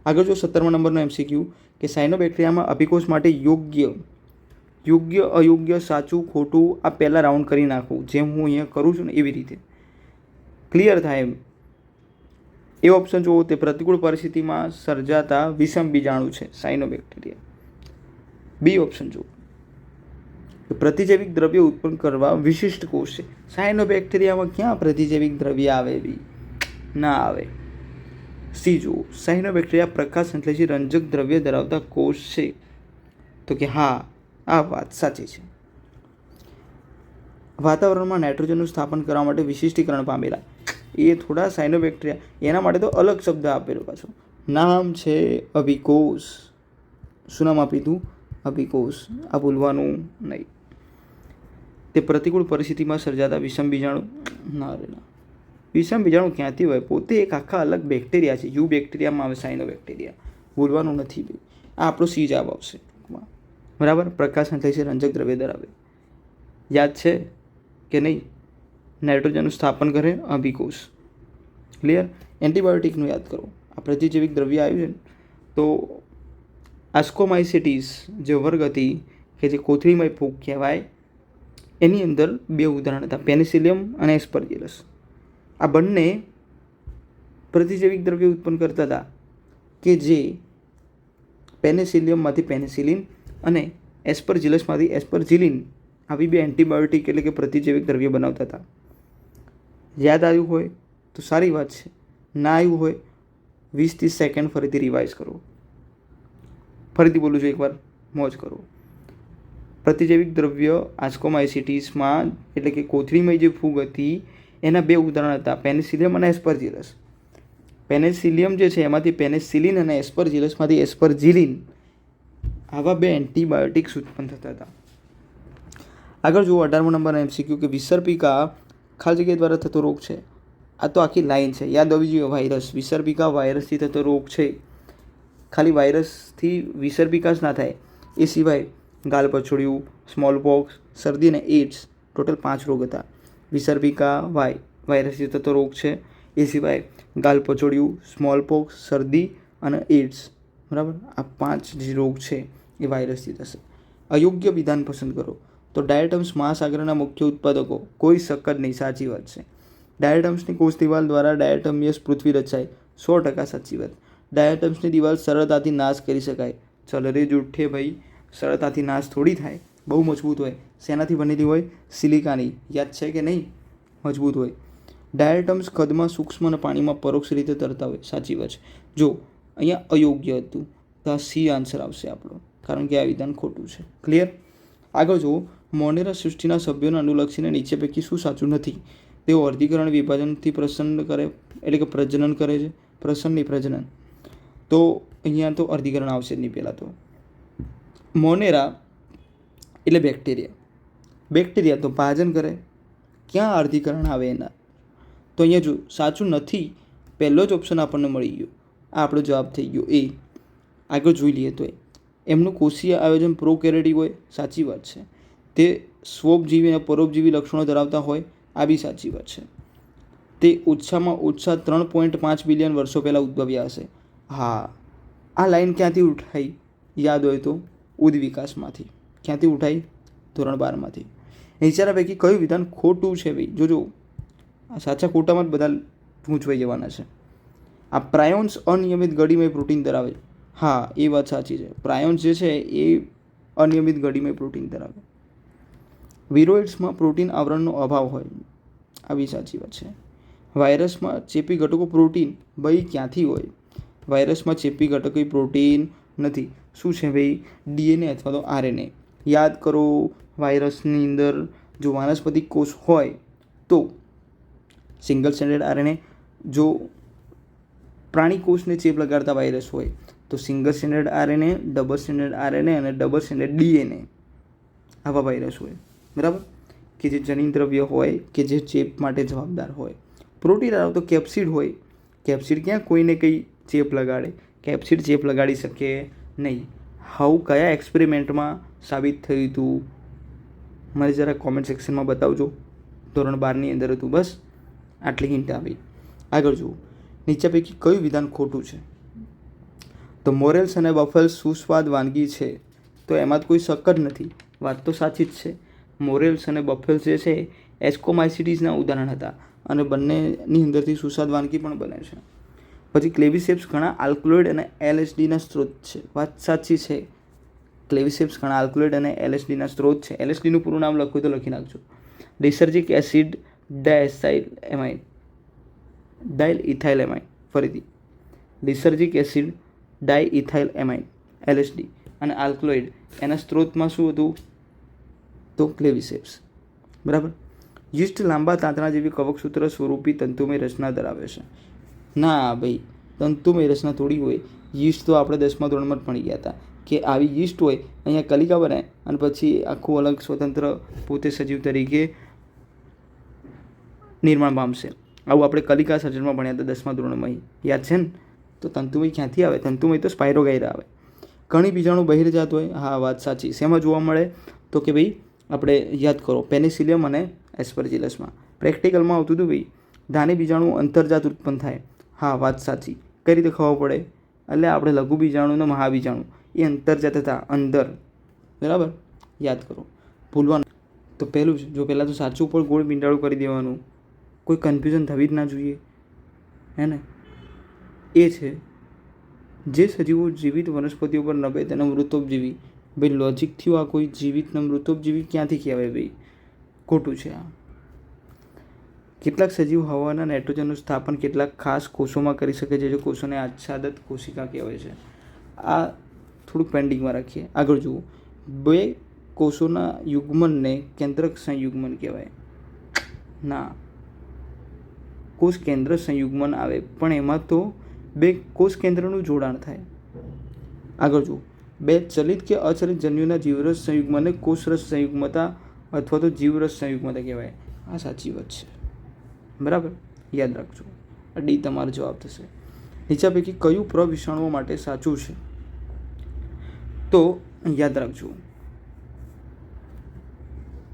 આગળ જો 17મા નંબરનો MCQ કે સાયનોબેક્ટેરિયામાં અભિકોષ માટે યોગ્ય, અયોગ્ય, સાચું, ખોટું આ પહેલાં રાઉન્ડ કરી નાખવું, જેમ હું અહીંયા કરું છું ને એવી રીતે ક્લિયર થાય એમ. એ ઓપ્શન જુઓ, તે પ્રતિકૂળ પરિસ્થિતિમાં સર્જાતા વિષમ બીજાણુ છે સાયનોબેક્ટેરિયા. બી ઓપ્શન જુઓ, પ્રતિજૈવિક દ્રવ્ય ઉત્પન્ન કરવા વિશિષ્ટ કોષ છે. સાયનોબેક્ટેરિયામાં ક્યાં પ્રતિજૈવિક દ્રવ્ય આવે બી? ના આવે. સી જુઓ, સાયનોબેક્ટેરિયા પ્રકાશ સંશ્લેષી રંજક દ્રવ્ય ધરાવતા કોષ છે. તો કે હા, આ વાત સાચી છે. વાતાવરણમાં નાઇટ્રોજનનું સ્થાપન કરવા માટે વિશિષ્ટીકરણ પામેલા. એ થોડા સાયનોબેક્ટેરિયા, એના માટે તો અલગ શબ્દ આપેલો પાછો. નામ છે અભિકોષ. શું નામ આપ્યું હતું? અભિકોષ. આ ભૂલવાનું નહીં. તે પ્રતિકૂળ પરિસ્થિતિમાં સર્જાતા વિષમ બીજાણુ. ના રે ના, વિષમ બીજાણુ ક્યાંથી હોય? પોતે એક આખા અલગ બેક્ટેરિયા છે. યુ બેક્ટેરિયામાં આવે સાયનોબેક્ટેરિયા. ભૂલવાનું નથી ભાઈ. આ આપણો સી જવાબ આવશે. બરાબર. પ્રકાશ સંશ્લેષી રંજક દ્રવ્ય ધરાવે. યાદ છે કે નહીં? નાઇટ્રોજનનું સ્થાપન કરે અભિકોષ. ક્લિયર? એન્ટીબાયોટિકનું યાદ કરો. આ પ્રતિજૈવિક દ્રવ્ય આવ્યું છે તો આસ્કોમાઇસિટીસ જે વર્ગ હતી કે જે કોથળીમય ફૂગ કહેવાય, એની અંદર 2 ઉદાહરણ હતા, પેનિસિલિયમ અને એસ્પરજીલસ. આ બંને પ્રતિજૈવિક દ્રવ્ય ઉત્પન્ન કરતા હતા કે જે પેનિસિલિયમમાંથી પેનિસિલિન અને એસ્પરજીલસમાંથી એસ્પરજીલિન આવી 2 એન્ટીબાયોટિક એટલે કે પ્રતિજૈવિક દ્રવ્ય બનાવતા હતા. યાદ આવ્યું હોય તો સારી વાત છે, ના આવ્યું હોય 20-30 સેકન્ડ ફરીથી રિવાઇઝ કરો. ફરીથી બોલું છું એકવાર, મોજ કરો. પ્રતિજૈવિક દ્રવ્ય આસ્કોમાઇસિટીસમાં એટલે કે કોથળીમય જે ફૂગ હતી એના 2 ઉદાહરણ હતા, પેનિસિલિયમ અને એસ્પરજીલસ. પેનિસિલિયમ જે છે એમાંથી પેનિસિલિન અને એસ્પરજીલસમાંથી એસ્પરજીલિન, આવા 2 એન્ટીબાયોટિક્સ ઉત્પન્ન થતા હતા. આગળ જુઓ 18મો નંબરનો MCQ કે વિસર્પિકા ખાલી જગ્યા દ્વારા થતો રોગ છે. આ તો આખી લાઈન છે, યાદ આવવી જોઈએ. વાયરસ, વિસર્પિકા વાયરસથી થતો રોગ છે. ખાલી વાયરસથી વિસર્પિકા જ ના થાય, એ સિવાય ગાલપછોડિયું, સ્મોલપોક્સ, શરદી અને એઇડ્સ, ટોટલ 5 રોગ હતા. વિસર્પિકા વાયરસથી થતો રોગ છે, એ સિવાય ગાલપછોડિયું, સ્મોલપોક્સ, શરદી અને એઇડ્સ. બરાબર. આ 5 જે રોગ છે એ વાયરસથી થશે. અયોગ્ય વિધાન પસંદ કરો. તો ડાયટમ્સ મહાસાગરના મુખ્ય ઉત્પાદકો, કોઈ શક જ નહીં, સાચી વાત છે. ડાયટમ્સની કોષ દિવાલ દ્વારા ડાયટમિયસ પૃથ્વી રચાય, 100% સાચી વાત. ડાયટમ્સની દિવાલ સરળતાથી નાશ કરી શકાય. ચલ રે જૂઠે ભાઈ, સરળતાથી નાશ થોડી થાય, બહુ મજબૂત હોય. શેનાથી બનેલી હોય? સિલિકાની. યાદ છે કે નહીં? મજબૂત હોય. ડાયટમ્સ કદમાં સૂક્ષ્મ અને પાણીમાં પરોક્ષ રીતે તરતા હોય, સાચી વાત છે. જો અહીંયા અયોગ્ય હતું તો આ સી આન્સર આવશે આપણો, કારણ કે આ વિધાન ખોટું છે. ક્લિયર? આગળ જુઓ, મોનેરા સૃષ્ટિના સભ્યોને અનુલક્ષીને નીચે પૈકી શું સાચું નથી? તેઓ અર્ધીકરણ વિભાજનથી પ્રસન્ન કરે એટલે કે પ્રજનન કરે છે. પ્રસન્ન પ્રજનન, તો અહીંયા તો અર્ધીકરણ આવશે જ નહીં. પહેલાં તો મોનેરા એટલે બેક્ટેરિયા તો ભાજન કરે. ક્યાં અર્ધીકરણ આવે એના? તો અહીંયા જો સાચું નથી પહેલો જ ઓપ્શન આપણને મળી ગયો. આ આપણો જવાબ થઈ ગયો એ. આગળ જોઈ લઈએ તો એમનું કોષીય આયોજન પ્રોકેરિયોટિક હોય, સાચી વાત છે. તે સ્વોપજીવી અને પરોપજીવી લક્ષણો ધરાવતા હોય, આ બી સાચી વાત છે. તે ઓછામાં ઓછા 3.5 બિલિયન વર્ષો પહેલાં ઉદ્ભવ્યા હશે. હા, આ લાઈન ક્યાંથી ઉઠાઈ યાદ હોય તો ઉદ્વિકાસમાંથી. ક્યાંથી ઉઠાઈ? ધોરણ 12માંથી. નીચેના પૈકી કયું વિધાન ખોટું છે ભાઈ? જોજો, આ સાચા ખોટામાં જ બધા ગૂંચવાઈ જવાના છે. આ પ્રાયોન્સ અનિયમિત ગળીમય પ્રોટીન ધરાવે. હા, એ વાત સાચી છે. પ્રાયોન્સ જે છે એ અનિયમિત ગળીમય પ્રોટીન ધરાવે. વિરોઇડ્સમાં પ્રોટીન આવરણનો અભાવ હોય, આ બી સાચી વાત છે. વાયરસમાં ચેપી ઘટકો પ્રોટીન ભાઈ ક્યાંથી હોય? વાયરસમાં ચેપી ઘટકો પ્રોટીન નથી. શું છે ભાઈ? ડીએનએ અથવા તો આરએનએ. યાદ કરો, વાયરસની અંદર જો વાનસ્પતિક કોષ હોય તો સિંગલ સ્ટ્રેન્ડેડ આરએનએ, જો પ્રાણી કોષને ચેપ લગાડતા વાયરસ હોય તો single stranded RNA, double stranded RNA અને ડબલ સ્ટ્રેન્ડેડ ડીએનએ, આવા વાયરસ હોય. બરાબર, કે જે જનીન દ્રવ્ય હોય કે જે ચેપ માટે જવાબદાર હોય. પ્રોટીન તો કેપ્સિડ હોય. કેપ્સિડ ક્યાં કોઈને કંઈ ચેપ લગાડે? કેપ્સિડ ચેપ લગાડી શકે નહીં. હાઉ કયા એક્સપેરિમેન્ટમાં સાબિત થયું હતું? મને જરા કોમેન્ટ સેક્શનમાં બતાવજો. ધોરણ 12ની અંદર હતું. બસ આટલી હિન્ટ આવી. આગળ જુઓ, નીચે પૈકી કયું વિધાન ખોટું છે? તો મોરેલ્સ અને બફેલ્સ સુસ્વાદ વાનગી છે, તો એમાં કોઈ શક જ નથી. વાત તો સાચી જ છે. મોરેલ્સ અને બફેલ્સ જે છે એસ્કોમાઇસિટીસના ઉદાહરણ હતા અને બંનેની અંદરથી સુસ્વાદ વાનગી પણ બને છે. પછી ક્લેવિસેપ્સ ઘણા આલ્કલોઇડ અને એલએસડીના સ્ત્રોત છે. વાત સાચી છે. ક્લેવિસેપ્સ ઘણા આલ્કલોઇડ અને એલએસડીના સ્ત્રોત છે. એલએસડીનું પૂરું નામ લખ્યું તો લખી નાખજો. લિસર્જિક એસિડ ડાયલ ઇથાઇલ એમાઇન. ફરીથી, લિસર્જિક એસિડ ડાયઇથાઇલ એમાઇન એલએસડી અને આલ્કલોઇડ, એના સ્ત્રોતમાં શું હતું? તો ક્લેવિસેપ્સ. બરાબર. યીસ્ટ લાંબા તાંતણા જેવી કવકસૂત્ર સ્વરૂપી તંતુમય રચના ધરાવે છે. ના ભાઈ, તંતુમય રચના થોડી હોય. યીસ્ટ તો આપણે 10મા ધોરણમાં જ ભણી ગયા હતા કે આવી યીસ્ટ હોય, અહીંયા કલિકા બને અને પછી આખું અલગ સ્વતંત્ર પોતે સજીવ તરીકે નિર્માણ પામશે. આવું આપણે કલિકા સર્જનમાં ભણ્યા હતા 10મા ધોરણમાં. યાદ છે ને? તો તંતુમય ક્યાંથી આવે? તંતુમય તો સ્પાયરોગાયરા આવે. ઘણી બીજાણુ બહિર્જાત હોય. હા, વાત સાચી. શેમાં જોવા મળે? તો કે ભાઈ આપણે યાદ કરો, પેનિસિલિયમ અને એસ્પરજિલસમાં. પ્રેક્ટિકલમાં આવતું હતું ભાઈ, ધાની બીજાણુ અંતર્જાત ઉત્પન્ન થાય. હા, વાત સાચી. કઈ રીતે ખબર પડે? એટલે આપણે લઘુ બીજાણુ અને મહાબીજાણુ એ અંતર્જાત હતા અંદર. બરાબર, યાદ કરો, ભૂલવાનું. તો પહેલું છે, જો પહેલાં તો સાચું ઉપર ગોળ બિંડાળું કરી દેવાનું, કોઈ કન્ફ્યુઝન થવી જ ના જોઈએ, હે ને? એ છે જે સજીવો જીવિત વનસ્પતિઓ પર નભે તેને મૃતોપજીવી. ભાઈ લોજિકથી આ કોઈ જીવિતને મૃતોપજીવી ક્યાંથી કહેવાય ભાઈ? ખોટું છે આ. કેટલાક સજીવ હવાના નાઇટ્રોજનનું સ્થાપન કેટલાક ખાસ કોષોમાં કરી શકે છે, જે કોષોને આચ્છાદિત કોશિકા કહેવાય છે. આ થોડુંક પેન્ડિંગમાં રાખીએ. આગળ જુઓ, બે કોષોના યુગ્મનને કેન્દ્રક સંયુગ્મન કહેવાય. ના, કોષ કેન્દ્ર સંયુગ્મન આવે, પણ એમાં તો બે કોષ કેન્દ્રનું જોડાણ થાય. આગળ જુઓ, બે ચલિત કે અચલિત જન્યુના જીવરસ સંયુગ્મને કોષરસ સંયુગ્મતા અથવા તો જીવરસ સંયુગ્મતા કહેવાય. આ સાચી વાત છે. બરાબર, યાદ રાખજો. ડી તમારો જવાબ થશે. નીચે પૈકી કયું પ્રવિષાણુઓ માટે સાચું છે? તો યાદ રાખજો,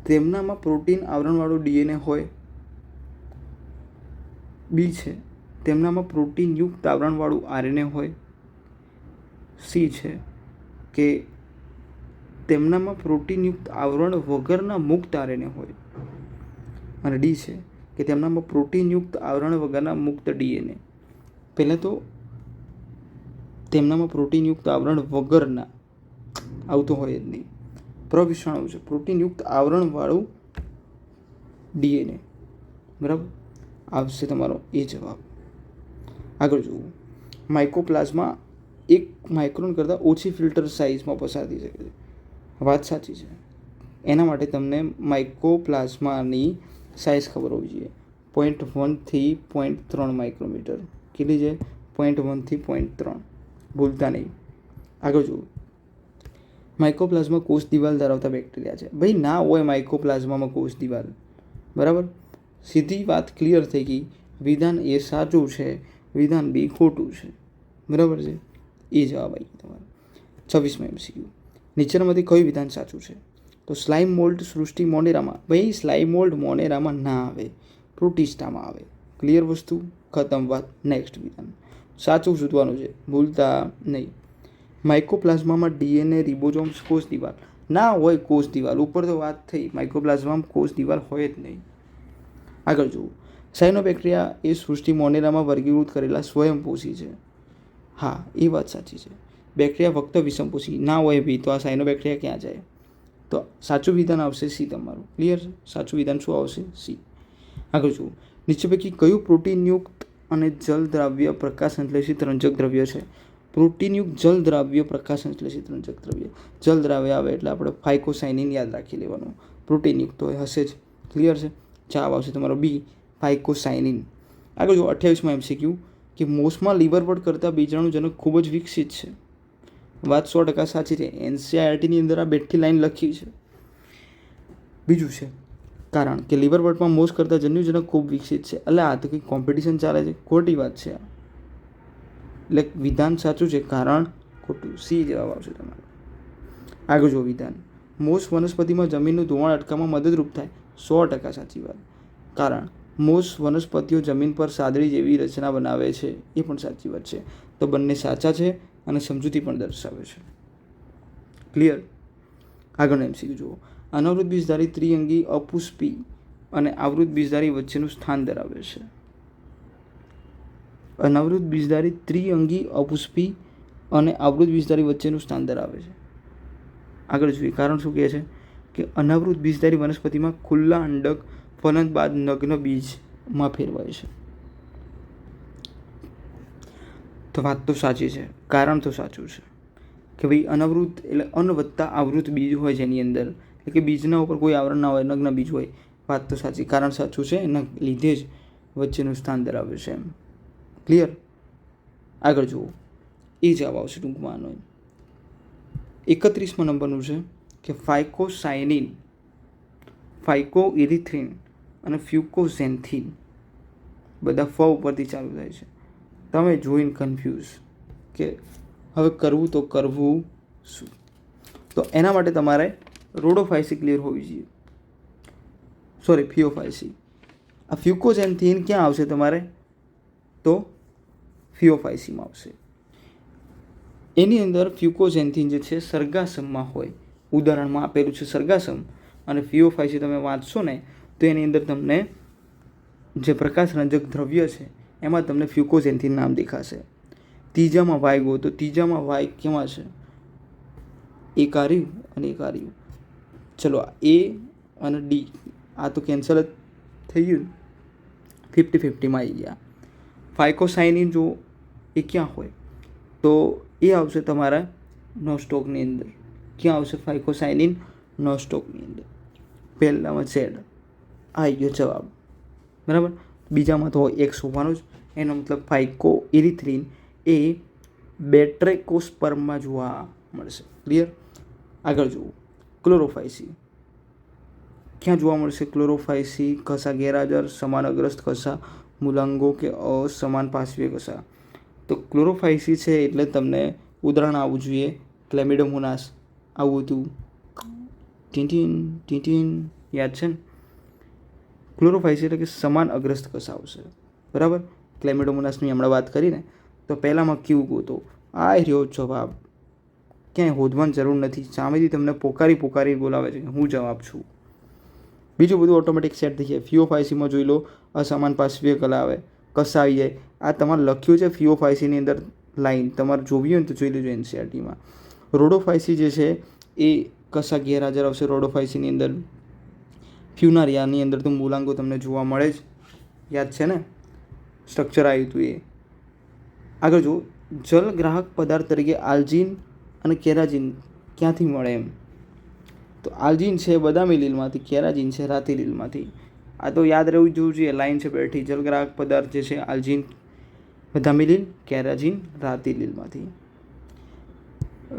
તેમનામાં પ્રોટીન આવરણવાળું ડીએનએ હોય. બી છે, તેમનામાં પ્રોટીનયુક્ત આવરણવાળું આરએનએ હોય. સી છે કે તેમનામાં પ્રોટીનયુક્ત આવરણ વગરના મુક્ત આરએનએ હોય. અને ડી છે કે તેમનામાં પ્રોટીનયુક્ત આવરણ વગરના મુક્ત ડીએનએ. પહેલાં તો તેમનામાં પ્રોટીનયુક્ત આવરણ વગરના, આવું તો હોય જ નહીં. પ્રવિષાણુ છે, પ્રોટીનયુક્ત આવરણવાળું ડીએનએ. બરાબર, આવશે તમારો એ જવાબ. આગળ જુઓ, માઇકોપ્લાઝમા 1 માઇક્રોન કરતાં ઓછી ફિલ્ટર સાઇઝમાં પસાર થઈ શકે છે. વાત સાચી છે. એના માટે તમને માઇકોપ્લાઝમાની સાઇઝ ખબર હોવી જોઈએ. 0.1 થી 0.3 માઇક્રોમીટર. કેટલી છે? 0.1 થી 0.3. ભૂલતા નહીં. આગળ જુઓ, માઇકોપ્લાઝમા કોષ દિવાલ ધરાવતા બેક્ટેરિયા છે. ભાઈ ના હોય માઇકોપ્લાઝમામાં કોષ દિવાલ. બરાબર, સીધી વાત ક્લિયર થઈ ગઈ. વિધાન એ સાચું છે. વિધાન બી ખોટું છે. બરાબર છે, એ જવાબ આવી ગયો તમારો. 26મો MCQ, નીચેનામાંથી કયું વિધાન સાચું છે? તો સ્લાઇમ મોલ્ડ સૃષ્ટિ મોનેરામાં, ભાઈ સ્લાઇમ મોલ્ડ મોનેરામાં ના આવે, પ્રોટિસ્ટામાં આવે. ક્લિયર વસ્તુ, ખતમ વાત. નેક્સ્ટ વિધાન સાચું શોધવાનું છે, ભૂલતા નહીં. માઇકોપ્લાઝમામાં DNA રિબોઝોમ્સ કોષ દિવાલ ના હોય. કોષ દિવાલ ઉપર તો વાત થઈ, માઇકોપ્લાઝમામાં કોષ દિવાલ હોય જ નહીં. આગળ જુઓ, સાયનોબેક્ટેરિયા એ સૃષ્ટિ મોનેરામાં વર્ગીકૃત કરેલા સ્વયંપોષી છે. હા, એ વાત સાચી છે. બેક્ટેરિયા ફક્ત વિષમપોષી ના હોય બી, તો આ સાયનોબેક્ટેરિયા ક્યાં જાય? તો સાચું વિધાન આવશે સી તમારું. ક્લિયર છે? સાચું વિધાન શું આવશે? સી. આગળ જુઓ, નીચે પૈકી કયું પ્રોટીનયુક્ત અને જલ દ્રાવ્ય પ્રકાશ સંશ્લેષિત રંજક દ્રવ્ય છે? પ્રોટીનયુક્ત જલ દ્રાવ્ય પ્રકાશ સંશ્લેષિત રંજક દ્રવ્ય. જલ દ્રાવ્ય આવે એટલે આપણે ફાઇકોસાઇનિન યાદ રાખી લેવાનું. પ્રોટીનયુક્ત હોય હશે જ. ક્લિયર છે? જવાબ આવશે તમારો બી, ફાઇકોસાઇનિન. આગળ જુઓ, 28મો MCQ કે મોસમાં લીવર પર કરતાં બીજાણુજનક ખૂબ જ વિકસિત છે. વાત 100% સાચી છે. NCERTની અંદર આ બેઠી લાઈન લખી છે. બીજું છે કારણ કે લીવર બર્ડમાં મોસ કરતાં જન્યુજનક ખૂબ વિકસિત છે. એટલે આ તો કંઈક કોમ્પિટિશન ચાલે છે, ખોટી વાત છે. એટલે વિધાન સાચું છે, કારણ ખોટું. સી જવાબ આવશે તમારો. આગળ જો વિધાન, મોસ વનસ્પતિમાં જમીનનું ધોવાણ અટકાવવામાં મદદરૂપ થાય. 100% સાચી વાત. કારણ મોસ વનસ્પતિઓ જમીન પર સાદડી જેવી રચના બનાવે છે, એ પણ સાચી વાત છે. તો બંને સાચા છે અને સમજૂતી પણ દર્શાવે છે. ક્લિયર? આગળનો MCQ જુઓ, અનાવૃત બીજધારી ત્રિઅંગી અપુષ્પી અને આવૃત બીજધારી વચ્ચેનું સ્થાન ધરાવે છે. અનાવૃત બીજધારી ત્રિઅંગી અપુષ્પી અને આવૃત બીજધારી વચ્ચેનું સ્થાન ધરાવે છે. આગળ જોઈએ, કારણ શું કહે છે કે અનાવૃત બીજધારી વનસ્પતિમાં ખુલ્લા અંડક ફલન બાદ નગ્ન બીજમાં ફેરવાય છે. તો વાત તો સાચી છે, કારણ તો સાચું છે કે ભાઈ અનાવૃત એટલે અન વત્તા આવૃત બીજ હોય જેની અંદર, એટલે કે બીજના ઉપર કોઈ આવરણ ના હોય, નગ્ન બીજ હોય. વાત તો સાચી, કારણ સાચું છે, એના લીધે જ વચ્ચેનું સ્થાન ધરાવે છે એમ. ક્લિયર? આગળ જુઓ, એ જવાબ આવશે ટૂંકમાં આનો. 31મા નંબરનું છે કે ફાઇકોસાઇનિન, ફાઇકોઇરિથ્રિન અને ફ્યુકોઝેન્થિન બધા ફ ઉપરથી ચાલુ થાય છે. તમે જોઈને કન્ફ્યુઝ કે હવે કરવું તો કરવું શું? તો એના માટે તમારે રોડોફાઇસી ક્લિયર હોવી જોઈએ. સોરી, ફિયોફાઇસી. આ ફ્યુકોઝેન્થિન ક્યાં આવશે તમારે? તો ફિયોફાઇસીમાં આવશે. એની અંદર ફ્યુકોઝેન્થિન જે છે સરગાસમમાં હોય. ઉદાહરણમાં આપેલું છે સરગાસમ, અને ફિયોફાઇસી તમે વાંચશો ને તો એની અંદર તમને જે પ્રકાશરંજક દ્રવ્ય છે એમાં તમને ફ્યુકોઝેન્થિન નામ દેખાશે. ત્રીજામાં વાય ગો, તો ત્રીજામાં વાય કેવા છે? એક આવ્યું અને એક આવ્યું. ચલો, એ અને ડી આ તો કેન્સલ જ થઈ ગયું, 50-50માં આવી ગયા. ફાઇકોસાઇનિન જો એ ક્યાં હોય? તો એ આવશે તમારા નોસ્ટોકની અંદર. ક્યાં આવશે ફાઇકોસાઇનિન? નોસ્ટોકની અંદર. પહેલામાં ઝેડ આવી ગયો જવાબ. બરાબર. બીજામાં તો એક્સ હોવાનું જ. એનો મતલબ ફાઇકોઇરિથ્રિન એ બેટ્રેકોસ્પર્મમાં જોવા મળશે. ક્લિયર? આગળ જુઓ, ક્લોરોફાઇસી ક્યાં જોવા મળશે? ક્લોરોફાઇસી કસા ગેરહાજર, સમાન અગ્રસ્ત કસા, મૂલાંગો કે અસમાન પાર્શ્વીય કસા. તો ક્લોરોફાઇસી છે એટલે તમને ઉદાહરણ આવવું જોઈએ ક્લેમિડોમોનાસ. આવું હતું, ટીટીન યાદ છે ને? ક્લોરોફાઇસી એટલે કે સમાન અગ્રસ્ત કસા આવશે. બરાબર. ક્લેમિડોમોનાસની હમણાં વાત કરીને તો પહેલામાં ક્યુ ગોતો. આ રહ્યો જવાબ. ક્યાંય હોદવાની જરૂર નથી, સામેથી તમને પોકારી બોલાવે છે કે હું જવાબ છું. બીજું બધું ઓટોમેટિક સેટ થઈ જાય. ફિયોફાઇસીમાં જોઈ લો, અસમાન પાર્શ્વીય કલા આવે, કસા આવી જાય. આ તમારે લખ્યું છે ફિયોફાઇસીની અંદર લાઈન, તમારે જોવી હોય ને તો જોઈ લેજો NCERTમાં. રોડોફાઇસી જે છે એ કસા ગેરહાજર આવશે રોડોફાઇસીની અંદર. ફ્યુનારિયાની અંદર તો મૂલાંગો તમને જોવા મળે જ, યાદ છે ને? સ્ટ્રક્ચર આવ્યું હતું એ. આગળ જો, જલ ગ્રાહક પદાર્થ તરીકે આલ્જીન અને કેરાજીન ક્યાંથી મળે એમ? તો આલ્જીન છે બદામી લીલમાંથી, કેરાજીન છે રાતી લીલમાંથી. આ તો યાદ રહેવું જોવું જોઈએ, લાઈન છે બેઠી. જલગ્રાહક પદાર્થ જે છે આલ્જીન બદામી લીલ, કેરાજીન રાતી લીલમાંથી.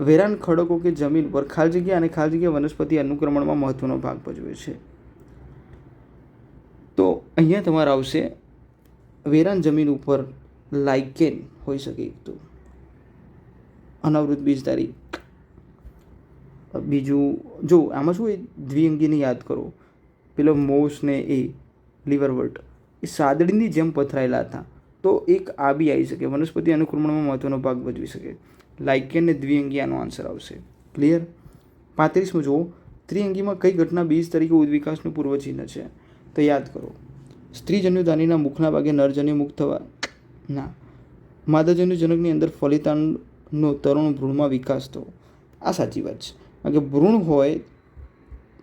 વેરાન ખડકો કે જમીન પર ખાલી જગ્યા અને ખાલી જગ્યા વનસ્પતિ અનુક્રમણમાં મહત્વનો ભાગ ભજવે છે. તો અહીંયા તમારે આવશે વેરાન જમીન ઉપર લાઇકેન હોઈ શકે એક તો અનાવૃત બીજધારી. બીજું જો આમાં શું એ દ્વિઅંગીને યાદ કરો, પેલો મોસ ને એ લીવરવર્ટ એ સાદડીની જેમ પથરાયેલા હતા, તો એક આ બી આવી શકે, વનસ્પતિ અનુક્રમણમાં મહત્વનો ભાગ ભજવી શકે. લાઇકેન ને દ્વિઅંગી આનો આન્સર આવશે. ક્લિયર. 35 જુઓ, ત્રિઅંગીમાં કઈ ઘટના બીજ તરીકે ઉદ્વિકાસનું પૂર્વચિહ્ન છે? તો યાદ કરો, સ્ત્રીજન્યુધાનીના મુખના ભાગે નરજન્યુ મુક્ત થવા, ના, માદાજન્યુજનકની અંદર ફલિતાંડનો તરુણ ભ્રૂણમાં વિકાસ થવો. આ સાચી વાત છે, કારણ કે ભ્રૂણ હોય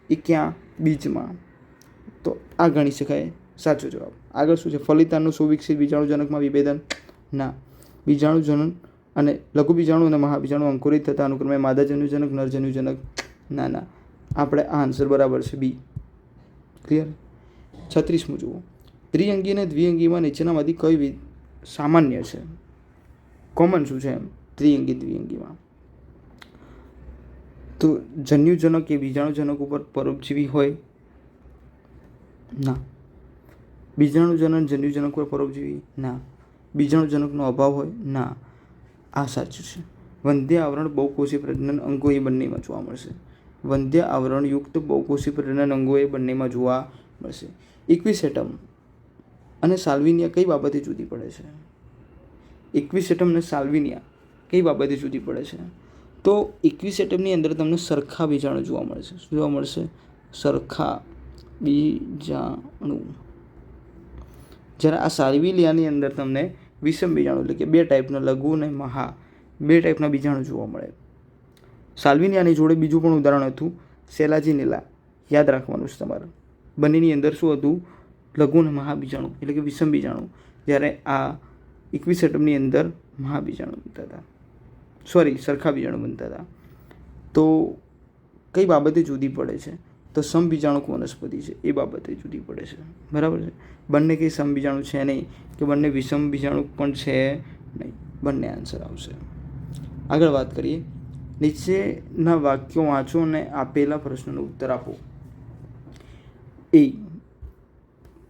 એ ક્યાં? બીજમાં. તો આ ગણી શકાય સાચો જવાબ. આગળ શું છે? ફલિતાંડનું સુવિકસિત બીજાણુજનકમાં વિભેદન, ના. બીજાણુજનન અને લઘુ બીજાણુ અને મહાબીજાણુ અંકુરિત થતા અનુક્રમે માદાજન્યુજનક નરજન્યુજનક, ના ના, આપણે આ આન્સર બરાબર છે, બી. ક્લિયર. 36 જુઓ, ત્રિઅંગી અને દ્વિઅંગીમાં નીચેનામાંથી કઈ સામાન્ય છે? કોમન શું છે એમ ત્રિઅંગી દ્વિઅંગીમાં? તો જન્યુજનક એ બીજાણુજનક ઉપર પરોપજીવી હોય, ના. બીજાણુજનન જન્યુજનક પર પરોપજીવી, ના. બીજાણુજનકનો અભાવ હોય, ના. આ સાચું છે. વંધ્ય આવરણ બહુકોષી પ્રજનન અંગો એ બંનેમાં જોવા મળશે. વંધ્ય આવરણયુક્ત બહુકોષી પ્રજનન અંગો એ બંનેમાં જોવા મળશે. ઇક્વિસેટમ અને સાલ્વિનિયા કઈ બાબતે જુદી પડે છે? ઇક્વિસેટમ અને સાલ્વિનિયા કઈ બાબતે જુદી પડે છે? તો ઇક્વિસેટમની અંદર તમને સરખા બીજાણુ જોવા મળશે. શું જોવા મળશે? સરખા બીજાણુ. જ્યારે આ સાલ્વિલિયાની અંદર તમને વિષમ બીજાણુ એટલે કે 2 ટાઈપના લઘુ અને મહા 2 ટાઈપના બીજાણુ જોવા મળે. સાલ્વિનિયાની જોડે બીજું પણ ઉદાહરણ હતું, સેલાજીનેલા. યાદ રાખવાનું છે તમારે. બંનેની અંદર શું હતું? લઘુ અને મહાબીજાણુ એટલે કે વિષમ બીજાણુ. જ્યારે આ ઇક્વિસેટમની અંદર મહાબીજાણુ બનતા હતા, સોરી સરખા બીજાણુ બનતા હતા. તો કઈ બાબતે જુદી પડે છે? તો સમબીજાણુક વનસ્પતિ છે એ બાબતે જુદી પડે છે. બરાબર છે. બંને કંઈ સમબીજાણુ છે નહીં કે બંને વિષમ બીજાણુક પણ છે નહીં, બંને આન્સર આવશે. આગળ વાત કરીએ. નીચેના વાક્યો વાંચો અને આપેલા પ્રશ્નનો ઉત્તર આપો. એ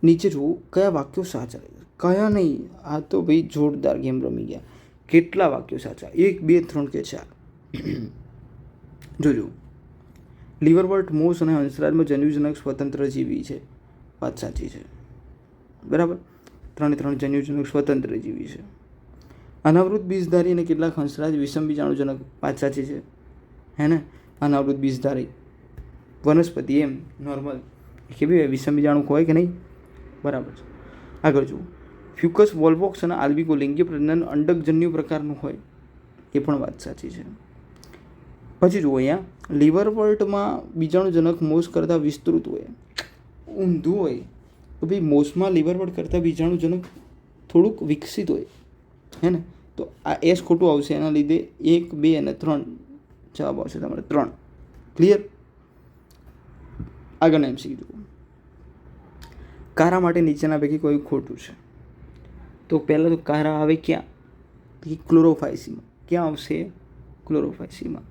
નીચે જુઓ, કયા વાક્યો સાચા? કયા નહીં, આ તો ભાઈ જોરદાર ગેમ રમી ગયા. કેટલા વાક્યો સાચા? 1, 2, 3 કે 4? જોજો. લીવરવર્ટ, મોસ અને હંસરાજમાં જન્યુજનક સ્વતંત્ર જીવી છે. વાત સાચી છે. બરાબર. 3 જન્યુજનક સ્વતંત્ર જીવી છે. અનાવૃત બીજધારી અને કેટલાક હંસરાજ વિષમ બીજાણુજનક. વાત સાચી છે, હે ને? અનાવૃત બીજધારી વનસ્પતિ એમ નોર્મલ કે બી વિષમ બીજાણુક હોય કે નહીં? બરાબર છે. આગળ જુઓ, ફ્યુકસ, વોલ્વોક્સ અને આલ્બિકો લિંગી પ્રજનન અંડકજન્યુ પ્રકારનું હોય, એ પણ વાત સાચી છે. પછી જુઓ અહીંયા, લીવરવર્ટમાં બીજાણુજનક મોસ કરતાં વિસ્તૃત હોય. ઊંધું હોય તો ભાઈ મોસમાં લીવરવર્ટ કરતાં બીજાણુજનક થોડુંક વિકસિત હોય, હે ને? તો આ એસ ખોટું આવશે, એના લીધે 1, 2 અને 3 જવાબ આવશે તમારે 3. ક્લિયર. આગળ એમસીક્યુ જુઓ, કારા માટે નીચેના પૈકી કોઈ ખોટું છે? તો પહેલાં તો કારા આવે ક્યાં? ક્લોરોફાયસીમાં. ક્યાં આવશે? ક્લોરોફાયસીમાં.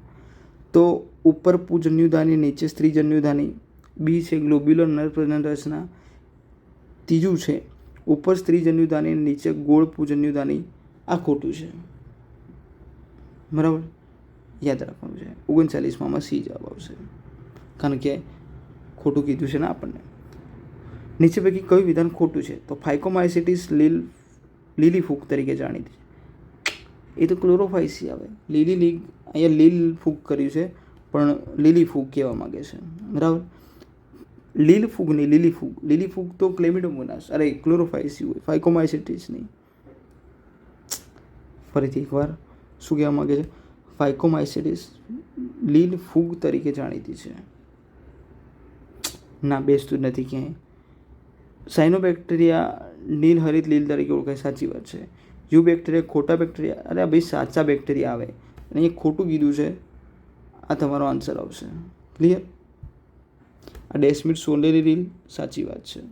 તો ઉપર પુજન્યુધાની, નીચે સ્ત્રીજન્યુધાની. બી છે ગ્લોબ્યુલર નર પ્રજનન રચના. ત્રીજું છે ઉપર સ્ત્રીજન્યુધાની, નીચે ગોળ પૂજન્યુધાની. આ ખોટું છે. બરાબર, યાદ રાખવાનું છે. 39માં સી જવાબ આવશે, કારણ કે ખોટું કીધું છે ને આપણને. નીચે પૈકી કયું વિધાન ખોટું છે? તો ફાઇકોમાઇસિટિસ લીલી ફૂગ તરીકે જાણીતી છે. એ તો ક્લોરોફાયસી આવે. લીલી લીગ અહીંયા લીલ ફૂગ કર્યું છે, પણ લીલી ફૂગ કહેવા માગે છે. બરાબર. લીલ ફૂગ નહીં, લીલી ફૂગ. લીલી ફૂગ તો ક્લેમિડોમોનાસ, અરે ક્લોરોફાયસી હોય, ફાઇકોમાઇસિટિસ નહીં. ફરીથી એકવાર શું કહેવા માગે છે? ફાઇકોમાઇસિટિસ લીલ ફૂગ તરીકે જાણીતી છે. ના, બેસતું જ નથી ક્યાંય. સાયનોબેક્ટેરિયા નીલહરિત લીલ તરીકે ઓળખાય. સાચી વાત છે. યુ બેક્ટેરિયા ખોટા બેક્ટેરિયા. અરે ભાઈ સાચા બેક્ટેરિયા આવે, અને એ ખોટું કીધું છે. આ તમારો આન્સર આવશે. ક્લિયર. આ ડેસ્મિડ સોલેરી લીલ સાચી વાત છે.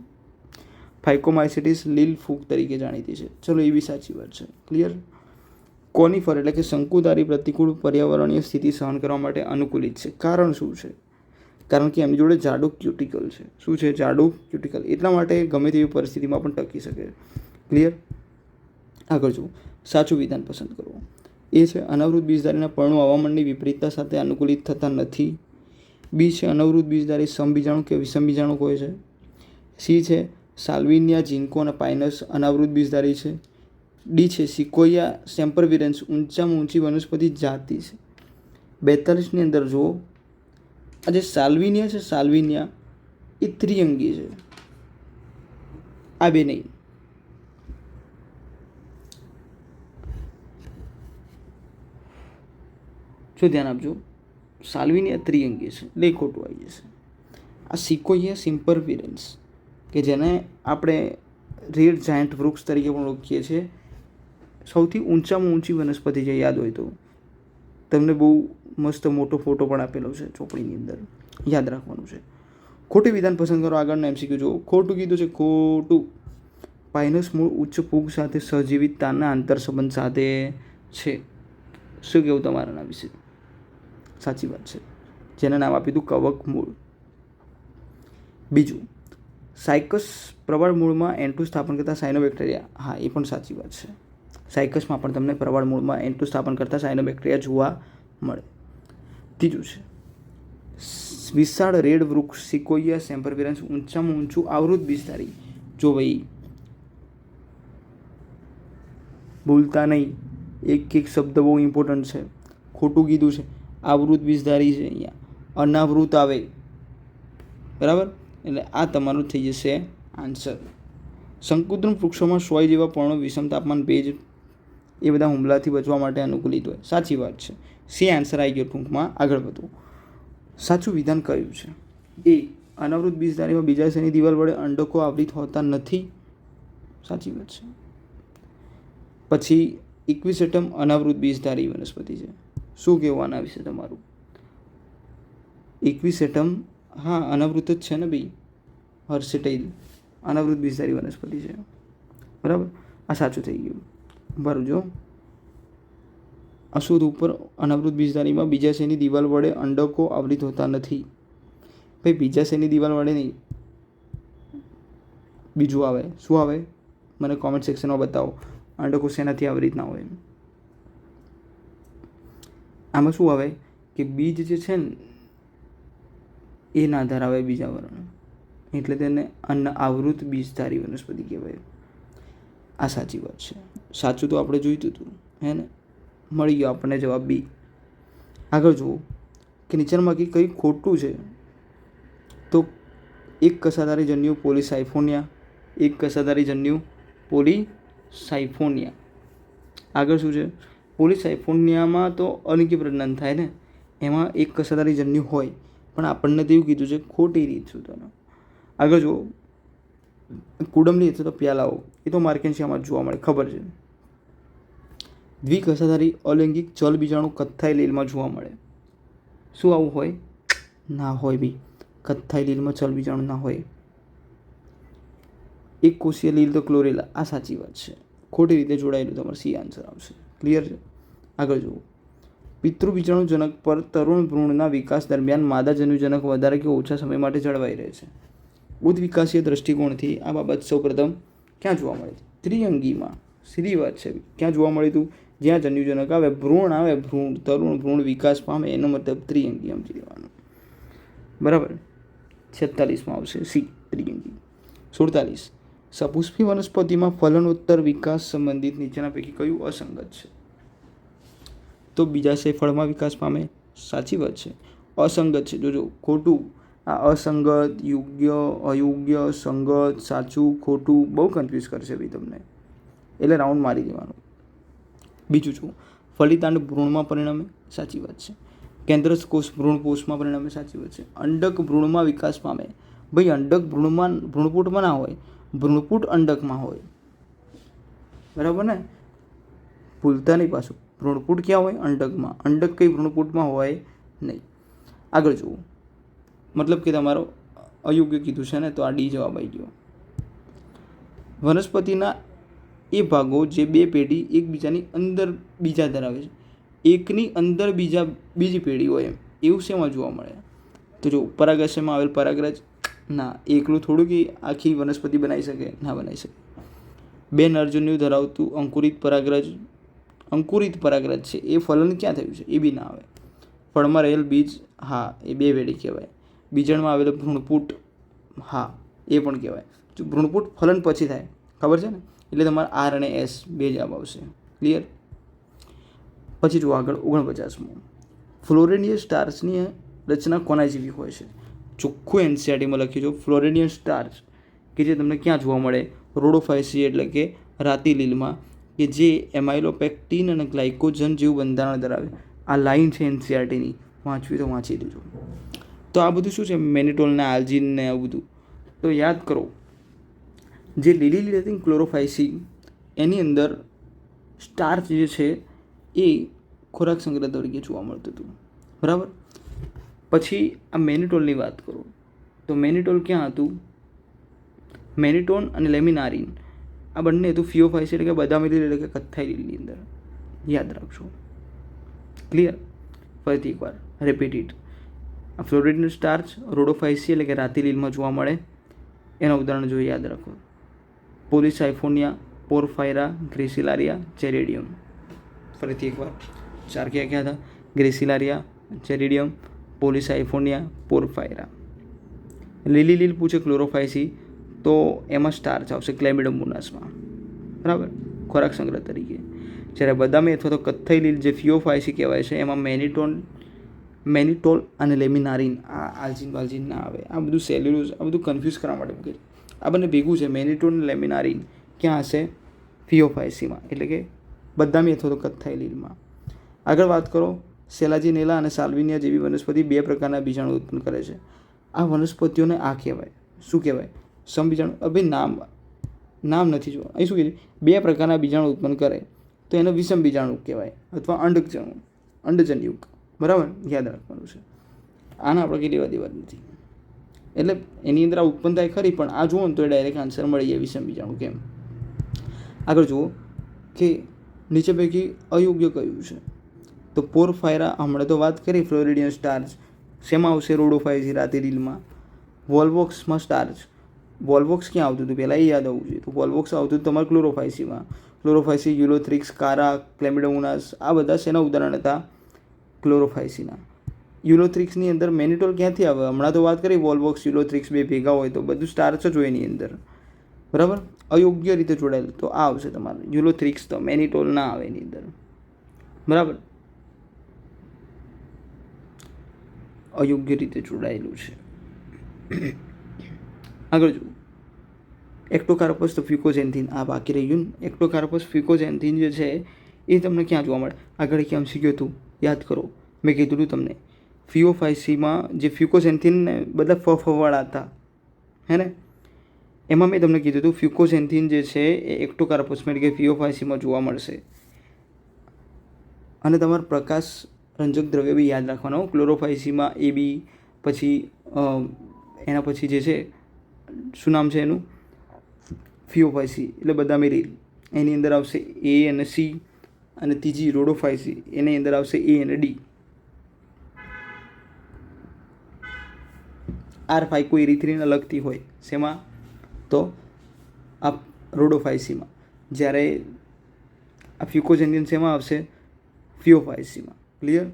ફાઇકોમાઇસિટિસ લીલ ફૂગ તરીકે જાણીતી છે. ચલો, એ બી સાચી વાત છે. ક્લિયર. કોનિફર એટલે કે શંકુધારી પ્રતિકૂળ પર્યાવરણીય સ્થિતિ સહન કરવા માટે અનુકૂલિત છે. કારણ શું છે? કારણ કે એમની જોડે જાડું ક્યુટિકલ છે. શું છે? જાડું ક્યુટિકલ. એટલા માટે ગમે તેવી પરિસ્થિતિમાં પણ ટકી શકે. ક્લિયર. આગળ જુઓ, સાચું વિધાન પસંદ કરવું. એ છે અનાવૃત બીજધારીના પર્ણો હવામાનની વિપરીતતા સાથે અનુકૂલિત થતા નથી. બી છે અનાવૃત બીજધારી સમબીજાણુ કે વિષમબીજાણુ હોય છે. સી છે સાલ્વિનિયા, જીન્કો અને પાઇનસ અનાવૃત બીજધારી છે. ડી છે સિકોયા સેમ્પરવિરન્સ ઊંચામાં ઊંચી વનસ્પતિ જાતિ છે. 42ની અંદર જુઓ, આ જે સાલ્વિનિયા છે, સાલ્વિનિયા એ ત્રિઅંગી છે, આ બે નહીં. જો ધ્યાન આપજો, સાલ્વિનિયા ત્રિઅંગી છે એટલે ખોટું આવી જશે. આ સિકોયા સિમ્પરવિરન્સ કે જેને આપણે રેડ જાયન્ટ વૃક્ષ તરીકે પણ ઓળખીએ છીએ, સૌથી ઊંચામાં ઊંચી વનસ્પતિ છે. યાદ હોય તો તમને બહુ મસ્ત મોટો ફોટો પણ આપેલો છે ચોપડીની અંદર, યાદ રાખવાનું છે. ખોટું વિધાન પસંદ કરો. આગળના MCQ જુઓ. ખોટું કીધું છે, ખોટું. પાઇનસ મૂળ ઉચ્ચ ફૂગ સાથે સહજીવિતતાના આંતરસંબંધ સાથે છે. શું કહેવું તમારા વિશે? સાચી વાત છે, જેને નામ આપ્યું હતું કવક મૂળ. બીજું, સાયકસ પ્રવાળ મૂળમાં એન્ટુ સ્થાપન કરતા સાયનોબેક્ટેરિયા. હા, એ પણ સાચી વાત છે. સાયકસમાં પણ તમને પ્રવાળ મૂળમાં એન્ટુ સ્થાપન કરતા સાયનોબેક્ટેરિયા જોવા મળે. ત્રીજું છે વિશાળ રેડ વૃક્ષ સિકોયા સેમ્પરવિરન્સ ઊંચામાં ઊંચું આવૃત બીજધારી. જો ભાઈ ભૂલતા નહીં, એક એક શબ્દ બહુ ઇમ્પોર્ટન્ટ છે. ખોટું કીધું છે, આવૃત બીજધારી છે, અહીંયા અનાવૃત આવે, બરાબર. એટલે આ તમારું થઈ જશે આન્સર. શંકુદ્રમ વૃક્ષોમાં સોય જેવા પર્ણો વિષમ તાપમાન, ભેજ એ બધા હુમલાથી બચવા માટે અનુકૂલિત હોય. સાચી વાત છે. સી આન્સર આવી ગયો. ટૂંકમાં આગળ વધવું. સાચું વિધાન કયું છે? એ અનાવૃત બીજધારીમાં બીજાશયની દિવાલ વડે અંડકો આવૃત હોતા નથી. સાચી વાત છે. પછી ઇક્વિસેટમ અનાવૃત બીજધારી વનસ્પતિ છે. શું કહેવું આના વિશે તમારું? ઇક્વિસેટમ હા અનાવૃત જ છે ને ભાઈ. હર્સેટાઇલ અનાવૃત બીજધારી વનસ્પતિ છે, બરાબર. આ સાચું થઈ ગયું. બરાબર. જો અશુદ્ધ ઉપર અનાવૃત બીજધારીમાં બીજાશયની દિવાલ વડે અંડકો આવૃત હોતા નથી. ભાઈ બીજાશયની દિવાલ વડે નહીં, બીજું આવે. શું આવે? મને કોમેન્ટ સેક્શનમાં બતાવો. અંડકો શેનાથી આવૃત ના હોય? આમાં શું આવે કે બીજ જે છે ને એ ના ધરાવે બીજા વર્ણ, એટલે તેને અન્ન આવૃત બીજધારી વનસ્પતિ કહેવાય. આ સાચી વાત છે. સાચું તો આપણે જોઈતું હતું, હે ને? મળી ગયો આપણને જવાબ બી. આગળ જુઓ કે નીચેનામાંથી કંઈ ખોટું છે. તો એક કસાધારી જન્યુ પોલીસાઇફોનિયા, એક કસાધારી જન્યુ પોલીસાઇફોનિયા. આગળ શું છે? પોલીસાઇફોનિયામાં તો અલિંગી પ્રજનન થાય ને, એમાં એક કસાધારી જન્યુ હોય, પણ આપણને તો એવું કીધું છે ખોટી રીત શું તને. આગળ જુઓ, કુડમની એટલે તો પ્યાલાઓ, એ તો માર્કેન્સિયામાં જોવા મળે, ખબર છે. દ્વિકસાધારી અલૈંગિક ચલ બીજાણુ કથ્થાઈ લીલમાં જોવા મળે. શું આવું હોય? ના હોય બી. કથ્થાઈ લીલમાં ચલ બીજાણુ ના હોય. એક કોષીય લીલ તો ક્લોરેલા. આ સાચી વાત છે. ખોટી રીતે જોડાયેલું તમારે સી આન્સર આવશે. ક્લિયર છે? આગળ જુઓ. પિતૃબીજાણુજનક પર તરુણ ભ્રૂણના વિકાસ દરમિયાન માદા જન્યુજનક વધારે કે ઓછા સમય માટે જળવાઈ રહે છે. ઉદ્વિકાસીય દ્રષ્ટિકોણથી આ બાબત સૌપ્રથમ ક્યાં જોવા મળી? ત્રિઅંગીમાં. સીધી વાત છે. ક્યાં જોવા મળ્યું હતું? જ્યાં જન્યુજનક આવે, ભ્રૂણ આવે, તરુણ ભ્રૂણ વિકાસ પામે, એનો મતલબ ત્રિઅંગી સમજી લેવાનું, બરાબર. 46માં આવશે સી ત્રિઅંગી. 47 સપુષ્પી વનસ્પતિમાં ફલનોત્તર વિકાસ સંબંધિત નીચેના પૈકી કયું અસંગત છે? તો બીજાશય ફળમાં વિકાસ પામે. સાચી વાત છે. અસંગત છે. જોજો ખોટું. આ અસંગત, યોગ્ય, અયોગ્ય, સંગત, સાચું, ખોટું બહુ કન્ફ્યુઝ કરશે ભાઈ તમને, એટલે રાઉન્ડ મારી દેવાનું. બીજું જુઓ, ફલિતાંડ ભ્રૂણમાં પરિણમે. સાચી વાત છે. કેન્દ્રસ કોષ ભ્રૂણપોષમાં પરિણમે. સાચી વાત છે. અંડક ભ્રૂણમાં વિકાસ પામે. ભાઈ અંડક ભ્રૂણપુટમાં ના હોય, ભ્રૂણપુટ અંડકમાં હોય, બરાબર ને? ભૂલતા નહીં પાછું. ભ્રૂણપુટ ક્યાં હોય? અંડકમાં. અંડક કંઈ ભ્રૂણપુટમાં હોય નહીં. આગળ જુઓ, મતલબ કે તમારો અયોગ્ય કીધું છે ને, તો આ ડી જવાબ આવી ગયો. વનસ્પતિના એ ભાગો જે બે પેઢી એકબીજાની અંદર બીજા ધરાવે છે, એકની અંદર બીજી પેઢી હોય એવું શેમાં જોવા મળે? તો જો પરાગાશયમાં આવેલ પરાગરજ. ના, એકલું થોડું કે આખી વનસ્પતિ બનાવી શકે? ના બનાવી શકે. 2 નરજન્યુ ધરાવતું અંકુરિત પરાગરજ છે એ ફલન ક્યાં થયું છે? એ બી ના આવે. ફળમાં રહેલ બીજ, હા એ 2 વેડી કહેવાય. બીજણમાં આવેલો ભ્રૂણપુટ, હા એ પણ કહેવાય. જો ભ્રૂણપુટ ફલન પછી થાય, ખબર છે ને, એટલે તમારે આર અને એસ 2 જવાબ આવશે. ક્લિયર? પછી જુઓ આગળ 49મો. ફ્લોરેનિયસ સ્ટાર્ચની રચના કોના જેવી હોય છે? ચોખ્ખું એનસીઆરટીમાં લખ્યું છે ફ્લોરેનિયસ સ્ટાર્ચ કે જે તમને ક્યાં જોવા મળે? રોડોફાયસી એટલે કે રાતી લીલમાં, કે જે એમાઇલોપેક્ટિન અને ગ્લાયકોજન જેવું બંધારણ ધરાવે. આ લાઈન છે એનસીઆરટીની, વાંચવી તો વાંચી દેજો. તો આ બધું શું છે? મેનિટોલ ને આલ્જીન ને આવું બધું. તો યાદ કરો, જે લીલી લીલી હતી ક્લોરોફાયસી, એની અંદર સ્ટાર્ચ જે છે એ ખોરાક સંગ્રહ તરીકે જોવા મળતું હતું. બરાબર. પછી આ મેનિટોલની વાત કરું તો મેનિટોલ ક્યાં હતું? મેનિટોન અને લેમિનારિન આ બંને હતું ફિયોફાયસી એટલે કે બદામી લીલ એટલે કે કથ્થાઈ લીલની અંદર. યાદ રાખજો. ક્લિયર? ફરીથી એકવાર રિપીટ ઇટ. આ ફ્લોરિડિયન સ્ટાર્ચ રોડોફાયસી એટલે કે રાતી લીલમાં જોવા મળે. એના ઉદાહરણ જોઈએ, યાદ રાખો. પોલિસાઇફોનિયા, પોરફાયરા, ગ્રેસિલારિયા, જેરેડિયમ. ફરીથી એકવાર 4 ક્યાં ક્યાં હતા? ગ્રેસિલારિયા, જેરેડિયમ, પોલિસાઇફોનિયા, પોરફાયરા. લીલી લીલ પૂછે ક્લોરોફાયસી તો એમાં સ્ટાર્ચ આવશે ક્લેમિડમ મોનાસમાં. બરાબર, ખોરાક સંગ્રહ તરીકે. જ્યારે બદામી અથવા તો કથ્થઈ લીલ જે ફિયોફાયસી કહેવાય છે એમાં મેનિટોલ અને લેમિનારિન, આ આલ્જીન બાલ્જીન ના આવે. આ બધું સેલ્યુલોઝ, આ બધું કન્ફ્યુઝ કરવા માટે મૂકે છે. આ બંને ભેગું છે. મેનિટોલ અને લેમિનારિન ક્યાં હશે? ફિયોફાયસીમાં એટલે કે બદામી અથવા તો કથ્થાઈ લીલમાં. આગળ વાત કરો. સેલાજીનેલા અને સાલ્વિનિયા જેવી વનસ્પતિ 2 પ્રકારના બીજાણુ ઉત્પન્ન કરે છે. આ વનસ્પતિઓને આ કહેવાય. શું કહેવાય? સમબીજાણુ. હવે નામ નથી જોવા. અહીં શું કીધું? 2 પ્રકારના બીજાણુ ઉત્પન્ન કરે તો એને વિષમ બીજાણુ કહેવાય અથવા અંડજન્યુક. બરાબર, યાદ રાખવાનું છે. આના આપણે કંઈ લેવા દેવા નથી. એટલે એની અંદર આ ઉત્પન્ન થાય ખરી, પણ આ જુઓ ને તો એ ડાયરેક્ટ આન્સર મળી જાય વિષમ બીજાણુ કેમ. આગળ જુઓ કે નીચે પૈકી અયોગ્ય કયું છે? તો પોરફાયરા, હમણાં તો વાત કરી ફ્લોરિડિયન સ્ટાર્ચ, શેમાં આવશે? રોડોફાયસી રાતી લીલમાં. વોલ્વોક્સમાં સ્ટાર્ચ, વોલ્વોક્સ ક્યાં આવતું હતું પહેલાં? એ યાદ આવવું જોઈએ. તો વોલ્વોક્સ આવતું હતું તમારે ક્લોરોફાયસીમાં. ક્લોરોફાયસી, યુલોથ્રિક્સ, કારા, ક્લેમિડોમોનાસ, આ બધા શેના ઉદાહરણ હતા? ક્લોરોફાયસીના. યુલોથ્રિક્સની અંદર મેનિટોલ ક્યાંથી આવે? હમણાં તો વાત કરી વોલ્વોક્સ, યુલોથ્રિક્સ 2 ભેગા હોય તો બધું સ્ટાર્ચ જ હોય એની અંદર. બરાબર, અયોગ્ય રીતે જોડાયેલું તો આ આવશે તમારે યુલોથ્રિક્સ, તો મેનિટોલ ના આવે એની અંદર. બરાબર, અયોગ્ય રીતે જોડાયેલું છે. આગળ જુઓ. એક્ટોકાર્પસ તો ફ્યુકોઝેન્થિન, આ બાકી રહ્યું ને. એક્ટોકાર્પસ ફ્યુકોઝેન્થિન જે છે એ તમને ક્યાં જોવા મળે? આગળ કેમ શીખ્યું હતું? યાદ કરો, મેં કીધું હતું તમને ફિયોફાયસીમાં જે ફ્યુકોઝેન્થિનને બધા ફવાળા હતા, હે ને, એમાં મેં તમને કીધું હતું ફ્યુકોઝેન્થિન જે છે એ એક્ટોકાર્પસમાં એટલે કે ફિયોફાયસીમાં જોવા મળશે. અને તમારે પ્રકાશ રંજક દ્રવ્ય બી યાદ રાખવાનો. ક્લોરોફાયસીમાં એ બી, પછી એના પછી જે છે શું નામ છે એનું? ફિયોફાયસી એટલે બદામી લીલ, એની અંદર આવશે એ અને સી. અને ત્રીજી રોડોફાયસી, એની અંદર આવશે એ અને ડી. આર ફાઇકોઇરિથ્રિન અલગથી હોય શેમાં? તો આ રોડોફાયસીમાં. જ્યારે આ ફ્યુકોઝેન્થિન શેમાં આવશે? ફિયોફાયસીમાં. ક્લિયર?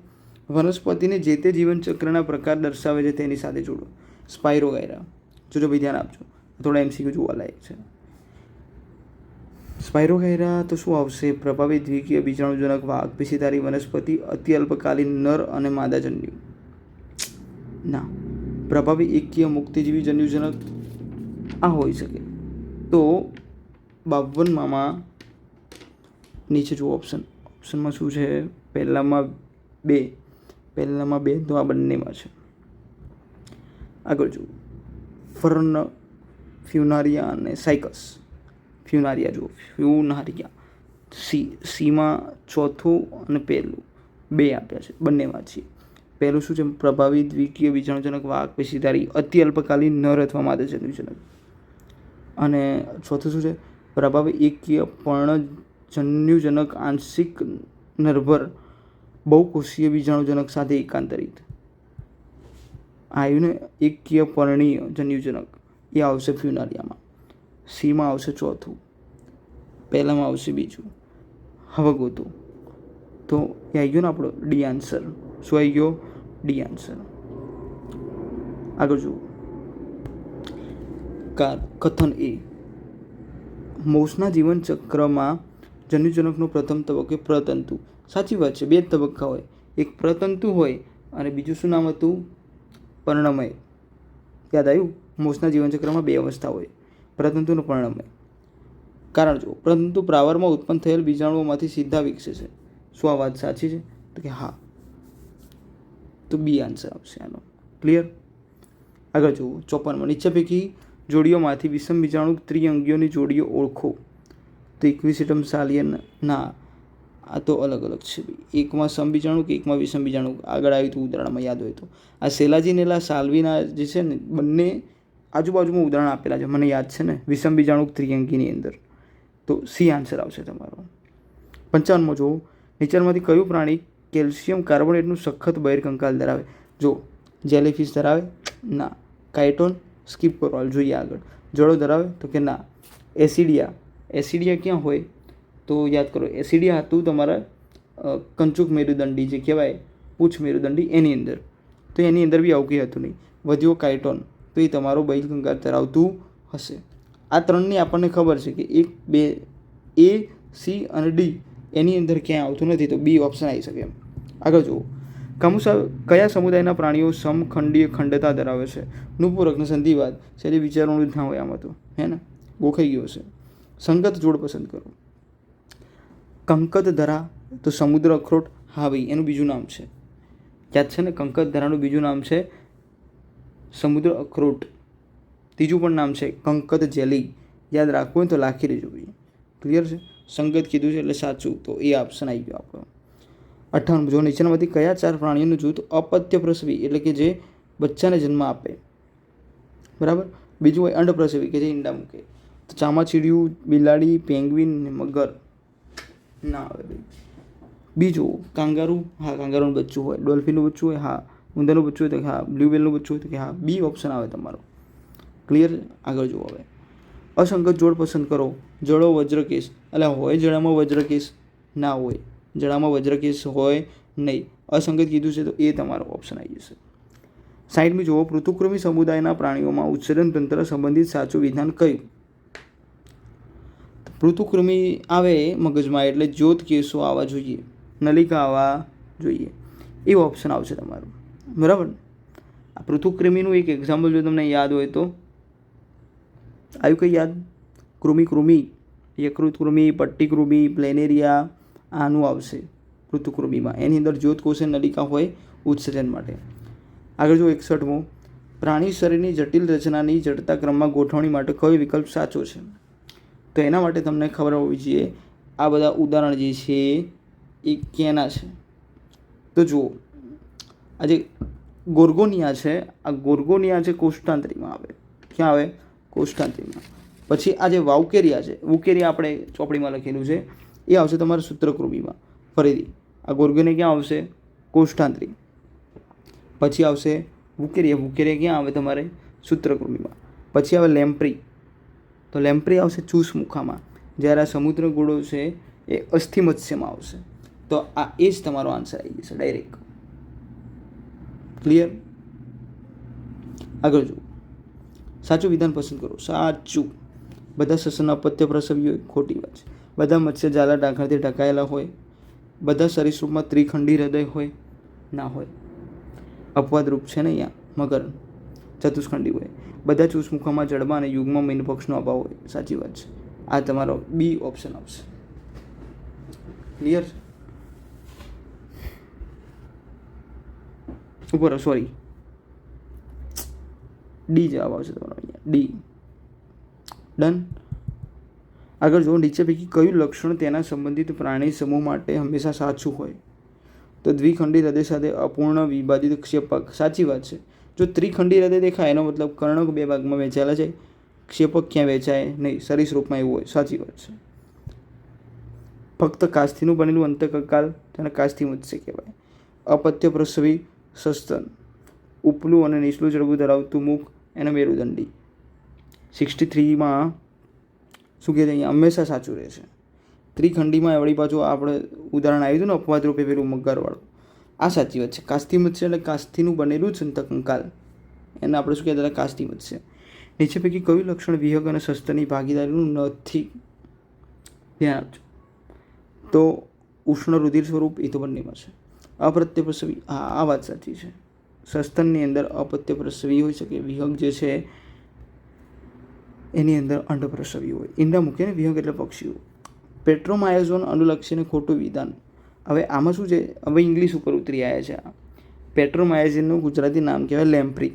વનસ્પતિને જે તે જીવનચક્રના પ્રકાર દર્શાવે છે તેની સાથે જોડો. સ્પાયરોગાયરા. જોજો ભાઈ, ધ્યાન આપજો, થોડા એમસીક્યુ જોવા લાયક છે. સ્પાયરોગાયરા તો શું આવશે? પ્રભાવિત દ્વિકીય બીજાણુજનક વાહક પેશીધારી વનસ્પતિ, અતિ અલ્પકાલીન નર અને માદાજન્યુ. ના, પ્રભાવી એકકીય મુક્તિજીવી જન્યુજનક આ હોઈ શકે. તો 52માં નીચે જુઓ ઓપ્શનમાં શું છે? પહેલામાં 2 તો આ બંનેમાં છે. આગળ જુઓ. ફર્ન, ફ્યુનારિયા અને સાયકસ. ફ્યુનારિયા જુઓ, ફ્યુનારિયા સીમાં ચોથું અને પહેલું 2 આપ્યા છે, બંનેમાં છીએ. પહેલું શું છે? પ્રભાવિત દ્વિકીય બીજાણુજનક વાહક પેશીધારી, અતિ અલ્પકાલીન નર અથવા માદા જન્યુજનક. અને ચોથું શું છે? પ્રભાવી એકકીય પર્ણજન્યુજનક આંશિક નિર્ભર બહુકોષીય બીજાણુજનક સાથે એકાંતરિત. આવ્યું ને? એકકીય પર્ણીય જન્યુજનક, એ આવશે ફ્યુનારિયામાં. સીમાં આવશે ચોથું. પહેલામાં આવશે બીજું. હવે ગોતો તો એ આવી ગયો ને આપણો ડી આન્સર. શું આવી ગયો? D answer. આગળ જુઓ. કથન એ, મોસના જીવનચક્રમાં જન્યુજનકનો પ્રથમ તબક્કે પ્રતંતુ. સાચી વાત છે, 2 તબક્કા હોય, એક પ્રતંતુ હોય અને બીજું શું નામ હતું? પર્ણમય. યાદ આવ્યું? મોસના જીવનચક્રમાં 2 અવસ્થા હોય, પ્રતંતુ અને પર્ણમય. કારણ જો પ્રતંતુ પ્રાવરમાં ઉત્પન્ન થયેલ બીજાણુઓમાંથી સીધા વિકસે છે. શું આ વાત સાચી છે? તો કે હા. તો બી આન્સર આવશે આનો. ક્લિયર? આગળ જુઓ. 54માં, નીચે પૈકી જોડીઓમાંથી વિષમ બીજાણુ ત્રિઅંગીઓની જોડીઓ ઓળખો. તો ઇક્વિસિટમ સાલિયન ના, આ તો અલગ અલગ છે. એકમાં સમબીજાણુ કે એકમાં વિષમ બીજાણુ. આગળ આવ્યું હતું ઉદાહરણમાં, યાદ હોય તો. આ સેલાજીનેલા સાલ્વિના જે છે ને, બંને આજુબાજુમાં ઉદાહરણ આપેલા છે, મને યાદ છે ને, વિષમ બીજાણુ ત્રિઅંગીની અંદર. તો સી આન્સર આવશે તમારો. 55માં જુઓ. નીચેમાંથી કયું પ્રાણી કેલ્શિયમ કાર્બોનેટનું સખત બહિર્કંકાલ ધરાવે? જો જેલીફિશ ધરાવે? ના. કાયટોન? સ્કીપ કરો, જોઈએ આગળ. જળો ધરાવે? તો કે ના. એસિડિયા? એસિડિયા ક્યાં હોય? તો યાદ કરો, એસિડિયા હતું તમારા કંચુક મેરુદંડી જે કહેવાય, પૂછ મેરુદંડી, એની અંદર. તો એની અંદર બી આવું કંઈ હતું નહીં. વધ્યો કાયટોન, તો એ તમારો બહિર્કંકાલ ધરાવતું હશે. આ 3ની આપણને ખબર છે કે 1, 2, એ, સી અને ડી એની અંદર ક્યાંય આવતું નથી, તો બી ઓપ્શન આવી શકે એમ. આગળ જુઓ. કયા સમુદાયના પ્રાણીઓ સમખંડીય ખંડતા ધરાવે છે? નુપૂરકને સંધિવાદ છે, જે વિચારવાનું જ ના હોય આમાં તો, હે ને, ગોખાઈ ગયો છે. સંગત જોડ પસંદ કરો. કંકત ધરા, તો સમુદ્ર અખરોટ. હા ભાઈ, એનું બીજું નામ છે, યાદ છે ને? કંકત ધરાનું બીજું નામ છે સમુદ્ર અખરોટ. ત્રીજું પણ નામ છે કંકત જેલી. યાદ રાખવું હોય તો લાખી દેજો ભાઈ. ક્લિયર છે? સંગત કીધું છે એટલે સાચું, તો એ ઓપ્શન આવી ગયો આપણો. 58. જો નીચેનામાંથી કયા 4 પ્રાણીઓનું જૂથ અપત્ય પ્રસવી એટલે કે જે બચ્ચાને જન્મ આપે? બરાબર. બીજું હોય અંડપ્રસવી કે જે ઈંડા મૂકે. તો ચામાચીડિયું, બિલાડી, પેંગ્વિન ને મગર. ના આવે ભાઈ. બીજું કાંગારૂ. હા, કાંગારૂનું બચ્ચું હોય. ડોલ્ફિનનું બચ્ચું હોય? હા. ઉંદરનું બચ્ચું હોય તો કે હા. બ્લુ વ્હેલનું બચ્ચું હોય તો કે હા. બી ઓપ્શન આવે તમારો. ક્લિયર? આગળ જુઓ હવે. અસંગત જોડ પસંદ કરો. જળો વજ્રકેશ. એટલે હોય જળામાં વજ્રકેશ? ના હોય, જળામાં વજ્રકેશ હોય નહીં. અસંગત કીધું છે તો એ તમારો ઓપ્શન આવી જશે. 60મી જુઓ. પૃથુકૃમિ સમુદાયના પ્રાણીઓમાં ઉત્સર્જન તંત્ર સંબંધિત સાચું વિધાન કયું? પૃથુકૃમિ આવે મગજમાં એટલે જ્યોત કેસો આવવા જોઈએ, નલિકા આવવા જોઈએ. એ ઓપ્શન આવશે તમારું. બરાબર. આ પૃથુકૃમિનું એક એક્ઝામ્પલ જો તમને યાદ હોય તો આવ્યું કંઈ યાદ? કૃમિ, યકૃત કૃમિ, પટ્ટી કૃમિ, પ્લેનેરિયા, આનું આવશે પૃથુકૃમિમાં. એની અંદર જ્યોત કોષે નલિકા હોય ઉત્સર્જન માટે. આગળ જો 61મો. પ્રાણી શરીરની જટિલ રચનાની જડતા ક્રમમાં ગોઠવણી માટે કયો વિકલ્પ સાચો છે? તો એના માટે તમને ખબર હોવી જોઈએ આ બધા ઉદાહરણ જે છે એ ક્યાંના છે. તો જુઓ, આ જે ગોર્ગોનિયા છે, આ ગોર્ગોનિયા છે કોષ્ટાંતરીમાં આવે. ક્યાં આવે? કોષ્ટાંતરીમાં. પછી આ જે વાઉકેરિયા છે, વુકેરિયા આપણે ચોપડીમાં લખેલું છે, એ આવશે તમારે સૂત્રકૃમિમાં. ફરીથી આ ગોર્ગોનિયા ક્યાં આવશે? કોષ્ટાંતરી. પછી આવશે વુકેરિયા ક્યાં આવે તમારે? સૂત્રકૃમિમાં. પછી આવે લેમ્પ્રી, તો લેમ્પ્રી આવશે ચૂસમુખામાં. જ્યારે આ સમુદ્ર ગોળો છે એ અસ્થિમત્સ્યમાં આવશે. તો આ એ જ તમારો આન્સર આવી જશે ડાયરેક્ટ. ક્લિયર? આગળ જુઓ. સાચું વિધાન પસંદ કરો. સાચું. બધા સસન અપત્ય પ્રસવી હોય? ખોટી વાત છે. બધા મત્સ્ય જાલા ઢાંકણથી ઢકાયેલા હોય? બધા સરીસૃપમાં ત્રિખંડી હૃદય હોય? ના હોય. અપવાદરૂપ છે ને અહીંયા મગર ચતુષ્ખંડી હોય. બધા ચૂસમુખામાં જડબા અને યુગમાં મીનપક્ષનો અભાવ હોય? સાચી વાત છે. આ તમારો બી ઓપ્શન આવશે. ક્લિયર? ઉપર સોરી, ડી જવાબ આવશે તમારો અહીંયા. ડી. ડન. આગળ જો નીચે પૈકી કયું લક્ષણ તેના સંબંધિત પ્રાણી સમૂહ માટે હંમેશા સાચું હોય? તો દ્વિખંડી હૃદય સાથે અપૂર્ણ વિભાજિત ક્ષેપક. સાચી વાત છે. જો ત્રિખંડી હૃદય દેખાય એનો મતલબ કર્ણક 2 ભાગમાં વહેંચાયેલા છે, ક્ષેપક ક્યાં વહેંચાય નહીં, સરીસૃપમાં એવું હોય. સાચી વાત છે. ફક્ત કાસ્થીનું બનેલું અંતઃકંકાલ તેને કાસ્થી મત્સ્ય કહેવાય. અપત્ય પ્રસવી સસ્તન. ઉપલું અને નીચલું જડબું ધરાવતું મુખ એને મેરુદંડી. 63માં શું કહે છે અહીંયા? હંમેશા સાચું રહે છે. ત્રિખંડીમાં વળી પાછું આપણે ઉદાહરણ આવ્યું હતું ને અપવાદ રૂપે પેલું મગરવાળું, આ સાચી વાત છે. કાસ્તી મત્સ્ય એટલે કાસ્થીનું બનેલું જ ને કંકાલ, એને આપણે શું કહેતા હતા? કાસ્તી મત્સ્ય. નીચે પૈકી કયું લક્ષણ વિહંગ અને સસ્તનની ભાગીદારીનું નથી? ધ્યાન આપજો. તો ઉષ્ણ રુધિર સ્વરૂપ એ તો બંનેમાં છે. અપત્ય પ્રસવી, હા આ વાત સાચી છે. સસ્તનની અંદર અપત્ય પ્રસવી હોઈ શકે, વિહંગ જે છે એની અંદર અંડ પ્રસવી હોય. ઈંડા મૂકે ને વિહંગ એટલે પક્ષીઓ. પેટ્રોમાયોઝોન અનુલક્ષીને ખોટું વિધાન. હવે આમાં શું છે? હવે ઇંગ્લિશ ઉપર ઉતરી આવ્યા છે. આ પેટ્રોમાયોઝિનનું ગુજરાતી નામ કહેવાય લેમ્પ્રી.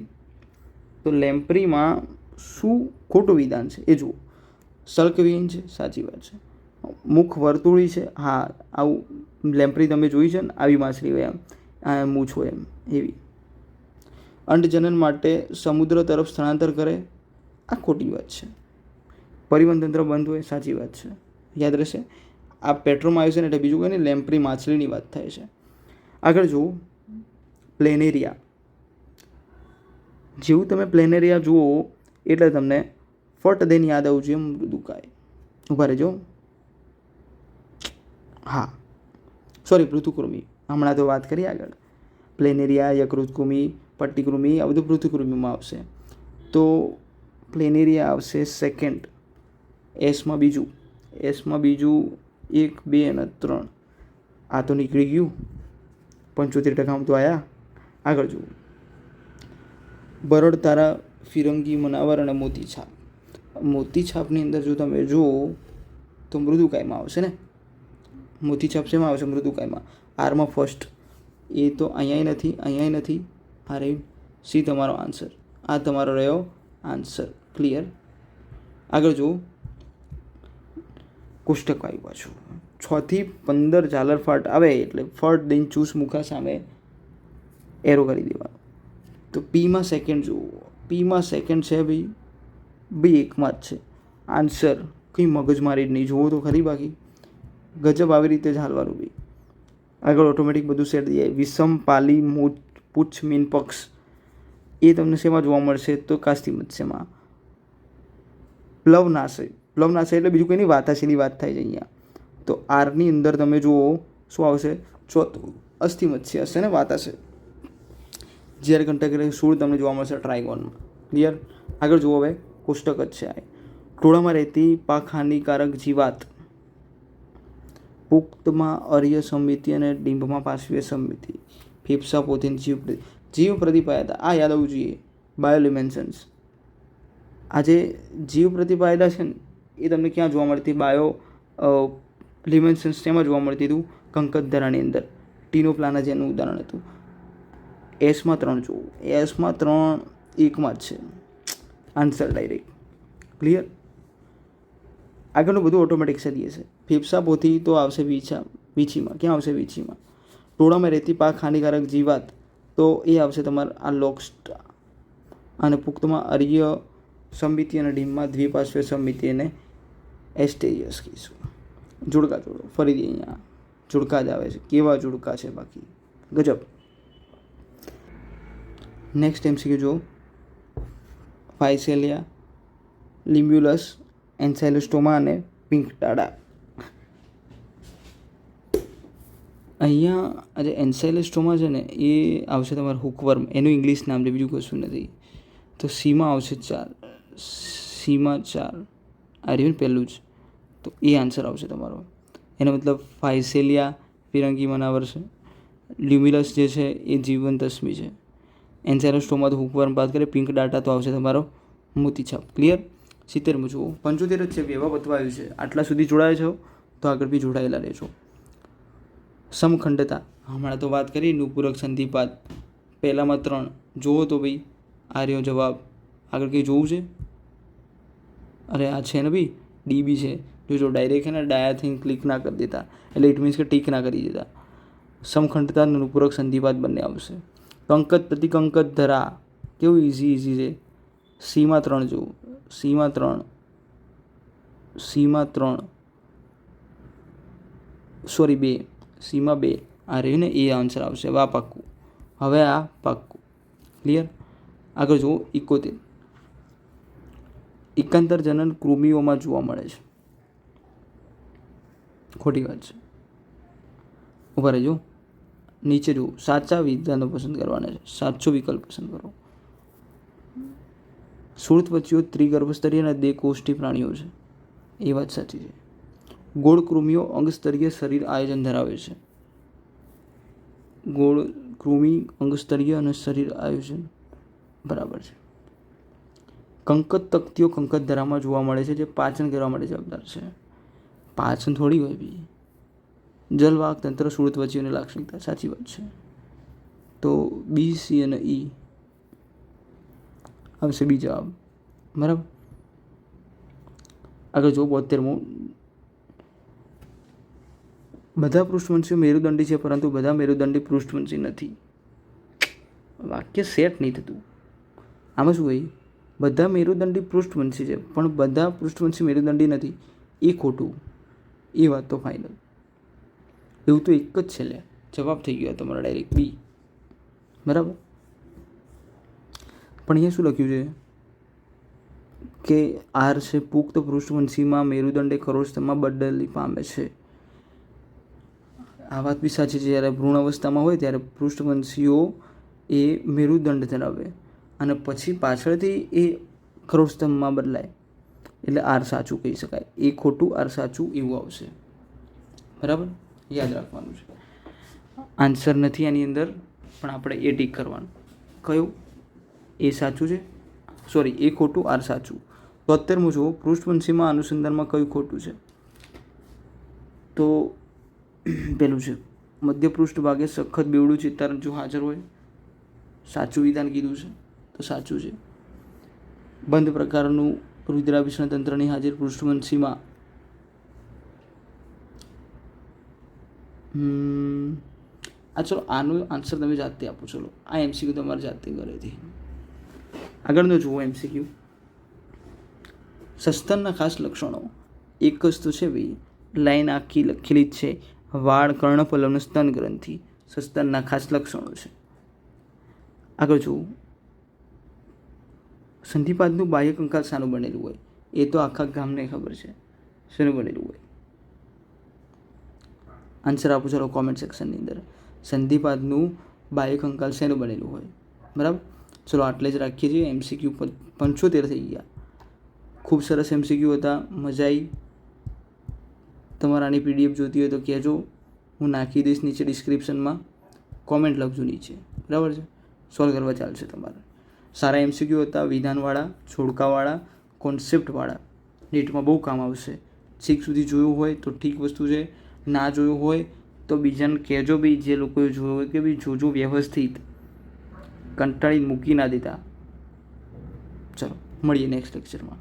તો લેમ્પ્રીમાં શું ખોટું વિધાન છે એ જુઓ. સલ્કવિહીન છે, સાચી વાત છે. મુખ વર્તુળી છે, હા આવું લેમ્પ્રી તમે જોઈ છે ને, આવી માછલી હોય એમ, આ મૂછ હોય એમ એવી. અંડજનન માટે સમુદ્ર તરફ સ્થળાંતર કરે, આ ખોટી વાત છે. પરિવહન તંત્ર બંધ હોય, સાચી વાત છે. યાદ રહેશે. આ પેટ્રોમાયોઝિન એટલે બીજું કંઈ નહીં, લેમ્પ્રી માછલીની વાત થાય છે. આગળ જુઓ પ્લેનેરિયા. જેવું તમે પ્લેનેરિયા જુઓ એટલે તમને ફટ દઈને યાદ આવવું જોઈએ મૃદુકાય. ઉભા રહેજો. હા સોરી, પૃથુકૃમિ હમણાં તો વાત કરી આગળ. પ્લેનેરિયા, યકૃતકૃમિ, પટ્ટીકૃમિ આ બધું પૃથુકૃમિમાં આવશે. તો પ્લેનેરિયા આવશે સેકન્ડ, એસમાં બીજું. એસમાં બીજું 1, 2 અને 3. આ તો નીકળી ગયું, 75% તો આવ્યા. આગળ જુઓ બરડ તારા, ફિરંગી, મનાવર અને મોતી છાપ. મોતી છાપની અંદર જો તમે જુઓ તો મૃદુકાયમાં આવશે ને. મોતી છાપ શેમાં આવશે? મૃદુકાયમાં. આરમાં ફર્સ્ટ. એ તો અહીંયાય નથી, અહીંયાય નથી. આ રહ્યું સી તમારો આન્સર. આ તમારો રહ્યો આન્સર. ક્લિયર. આગળ જુઓ કોષ્ટક આવ્યું પાછું. 6 થી 15 ઝાલર ફાટ આવે એટલે ફટ દઈને ચૂસ મુખા સામે એરો કરી દેવાનો. તો પીમાં સેકન્ડ જુઓ. પીમાં સેકન્ડ છે ભાઈ એકમાં જ છે આન્સર. કંઈ મગજમારી જ નહીં, જુઓ તો ખરી. બાકી ગજબ આવી રીતે જ હાલવાનું ભાઈ. આગળ ઓટોમેટિક બધું સેટ થઈ જાય. વિષમ, પાલી, પૂછ, મીન, પક્ષ એ તમને શેમાં જોવા મળશે? તો કાસ્તી મત્સ્યમાં. પ્લવનાશય. પ્લવનાશય એટલે બીજું કંઈ નહીં, વાતાશીની વાત થાય છે અહીંયા. તો આરની અંદર તમે જુઓ શું આવશે? ચોથું અસ્થિ મત્સ્ય હશે ને, વાતાશય. જ્યારે કંટક સૂળ તમને જોવા મળશે ટ્રાયગોનમાં. ક્લિયર. આગળ જુઓ હવે કોષ્ટક જ છે આ. ટોળામાં રહેતી પાકહાનિકારક જીવાત. પુખ્તમાં અર્ય સમિતિ અને ડિંભમાં પાર્શ્વીય સમિતિ. ફેફસા, પોથીન, જીવ પ્રતિપાયતા. આ યાદ આવવું જોઈએ. બાયોલિમેન્સન્સ. આ જે જીવ પ્રતિપાયતા છે ને એ તમને ક્યાં જોવા મળતી? લિમેન્સન્સ તેમાં જોવા મળતી હતું? કંકતધરાની અંદર. ટીનોપ્લાના જેનું ઉદાહરણ હતું. એસમાં 3 જોવું. એસમાં 3 એકમાં જ છે આન્સર ડાયરેક્ટ. ક્લિયર. આગળનું બધું ઓટોમેટિક સદી હશે. ફેફસા, પોથી તો આવશે વીછીમાં. ક્યાં આવશે? વીછીમાં. ટોળામાં રહેતી પાક હાનિકારક જીવાત તો એ આવશે તમારે આ લોક્સ્ટ. અને પુખ્તમાં અર્ય સમિતિ અને ડીમમાં દ્વિપાર્શ્વીય સમિતિ અને એસ્ટેરિયસ કહીશું. જોડકા જોડો. ફરીથી અહીંયા જોડકા જ આવે છે. કેવા જોડકા છે બાકી ગજબ. નેક્સ્ટ MCQ જો ફાઇસેલિયા, લિમ્બ્યુલસ, એન્સાઇલોસ્ટોમા અને પિંક ડાડા. અહીંયા આજે એન્સાઇલોસ્ટોમા છે ને એ આવશે તમારું હુકવર્મ. એનું ઇંગ્લિશ નામ છે, બીજું કશું નથી. તો સીમાં આવશે 4. સીમાં 4 આ રહ્યું પહેલું જ. તો એ આન્સર આવશે તમારો. એનો મતલબ ફાઇસેલિયા ફિરંગી મનાવર છે. લ્યુમિલસ જે છે એ જીવંત અશ્મિ છે. એન્સાઇલોસ્ટોમા તો હુકવર્મ વાત કરીએ. પિંક ડાટા તો આવશે તમારો મોતીછાપ. ક્લિયર. 70 જુઓ. 75 જ છે, એવા બતવાયું છે. આટલા સુધી જોડાયા છો તો આગળ બી જોડાયેલા રહેજો. સમખંડતા હમણાં તો વાત કરી. નુપૂરક સંધિપાત પહેલામાં 3 જુઓ તો ભાઈ આ રહ્યો જવાબ. આગળ કંઈ જોવું છે? અરે આ છે ને ભાઈ ડીબી છે. જો ડાયરેક્ટ છે ને ડાયાથિંગ ક્લિક ના કરી દેતા, એટલે ઇટ મીન્સ કે ટીક ના કરી દેતા. સમખંડતા અને નુપૂરક સંધિપાત બંને આવશે. કંકત પ્રતિકંકત ધરા કેવું ઇઝી છે. સીમાં 3 જુઓ. સીમાં 3 સોરી 2. સીમાં 2 આ રહ્યું ને એ આન્સર આવશે. વાહ પાક્કું. હવે આ પાક્કું. ક્લિયર. આગળ જુઓ 71. એકાંતર જનન કૃમિઓમાં જોવા મળે છે. ખોટી વાત છે. ઉભા રહેજો, નીચે જુઓ, સાચા વિધાનો પસંદ કરવાના છે. સાચો વિકલ્પ પસંદ કરો. સુળત્વચીઓ ત્રિગર્ભસ્તરીય અને દેહકોષ્ઠી પ્રાણીઓ છે. એ વાત સાચી છે. ગોળ કૃમિઓ અંગસ્તરીય શરીર આયોજન ધરાવે છે. ગોળ કૃમિ અંગસ્તરીય અને શરીર આયોજન બરાબર છે. કંકત તકતીઓ કંકત ધરામાં જોવા મળે છે, જે પાચન કરવા માટે જવાબદાર છે. પાચન થોડી હોય બી. જલવાહક તંત્ર સુળત્વચીઓની લાક્ષણિકતા. સાચી વાત છે. તો બી, સી અને ઈ આવશે બી જવાબ. બરાબર. આગળ જો 72મો, બધા પૃષ્ઠવંશીઓ મેરુદંડી છે, પરંતુ બધા મેરુદંડી પૃષ્ઠવંશી નથી. વાક્ય સેટ નહીં થતું. આમાં શું કહ્યું? બધા મેરુદંડી પૃષ્ઠવંશી છે, પણ બધા પૃષ્ઠવંશી મેરુદંડી નથી. એ ખોટું. એ વાત તો ફાઇનલ. એવું તો એક જ છે. લે, જવાબ થઈ ગયો તમારો ડાયરેક્ટ બી. બરાબર. પણ અહીંયા શું લખ્યું છે કે આર છે પુખ્ત પૃષ્ઠવંશીમાં મેરુદંડ એ ખરોષ્ઠમાં બદલી પામે છે. આ વાત બી સાચી છે. જ્યારે ભ્રૂણ અવસ્થામાં હોય ત્યારે પૃષ્ઠવંશીઓ એ મેરુદંડ ધરાવે અને પછી પાછળથી એ ખરોષ્ઠમાં બદલાય, એટલે આર સાચું કહી શકાય. એ ખોટું, આર સાચું એવું આવશે. બરાબર, યાદ રાખવાનું છે. આન્સર નથી આની અંદર, પણ આપણે એ ટીક કરવાનું. કયું? એ સાચું છે, સોરી એ ખોટું, આર સાચું. 73મું જુઓ, પૃષ્ઠવંશીમાં અનુસંધાનમાં કયું ખોટું છે? તો પેલું છે, મધ્ય પૃષ્ઠ ભાગે સખત બેવડું ચેતારંજુ હાજર હોય. સાચું વિધાન કીધું છે, તો સાચું છે. બંધ પ્રકારનું રુધિરાભિસરણ તંત્રની હાજર પૃષ્ઠવંશીમાં ચલો આનો આન્સર તમે જાતે આપો. ચલો આ એમસીક્યુ તમારે જાતે ઘરેથી. આગળનો જુઓ એમસીક્યુ. સસ્તનના ખાસ લક્ષણો. એક જ તો છે ભાઈ, લાઈન આખી લખેલી જ છે. વાળ, કર્ણપલ અને સ્તન ગ્રંથિ સસ્તનના ખાસ લક્ષણો છે. આગળ જુઓ, સંધિપાદનું બાહ્ય કંકાલ શાનું બનેલું હોય? એ તો આખા ગામને ખબર છે શેનું બનેલું હોય. આન્સર આપો ચાલો કોમેન્ટ સેક્શનની અંદર. સંધિપાદનું બાહ્ય કંકાલ શેનું બનેલું હોય? બરાબર. ચલો આટલે જ રાખીએ છીએ. એમસીક્યુ 75 થઈ ગયા. ખૂબ સરસ એમસીક્યુ હતા, મજા આવી. તમારે આની પીડીએફ જોતી હોય તો કહેજો, હું નાખી દઈશ નીચે ડિસ્ક્રિપ્શનમાં. કોમેન્ટ લખજો નીચે, બરાબર છે. સોલ્વ કરવા ચાલશે તમારે. સારા એમસીક્યુ હતા, વિધાનવાળા, છોડકાવાળા, કોન્સેપ્ટવાળા. નીટમાં બહુ કામ આવશે. છેક સુધી જોયું હોય તો ઠીક વસ્તુ છે, ના જોયું હોય તો બીજાને કહેજો બી, જે લોકોએ જોયું હોય કે બી જોજો વ્યવસ્થિત, કંટાળી મૂકી ના દેતા. ચલો મળીએ નેક્સ્ટ લેક્ચરમાં.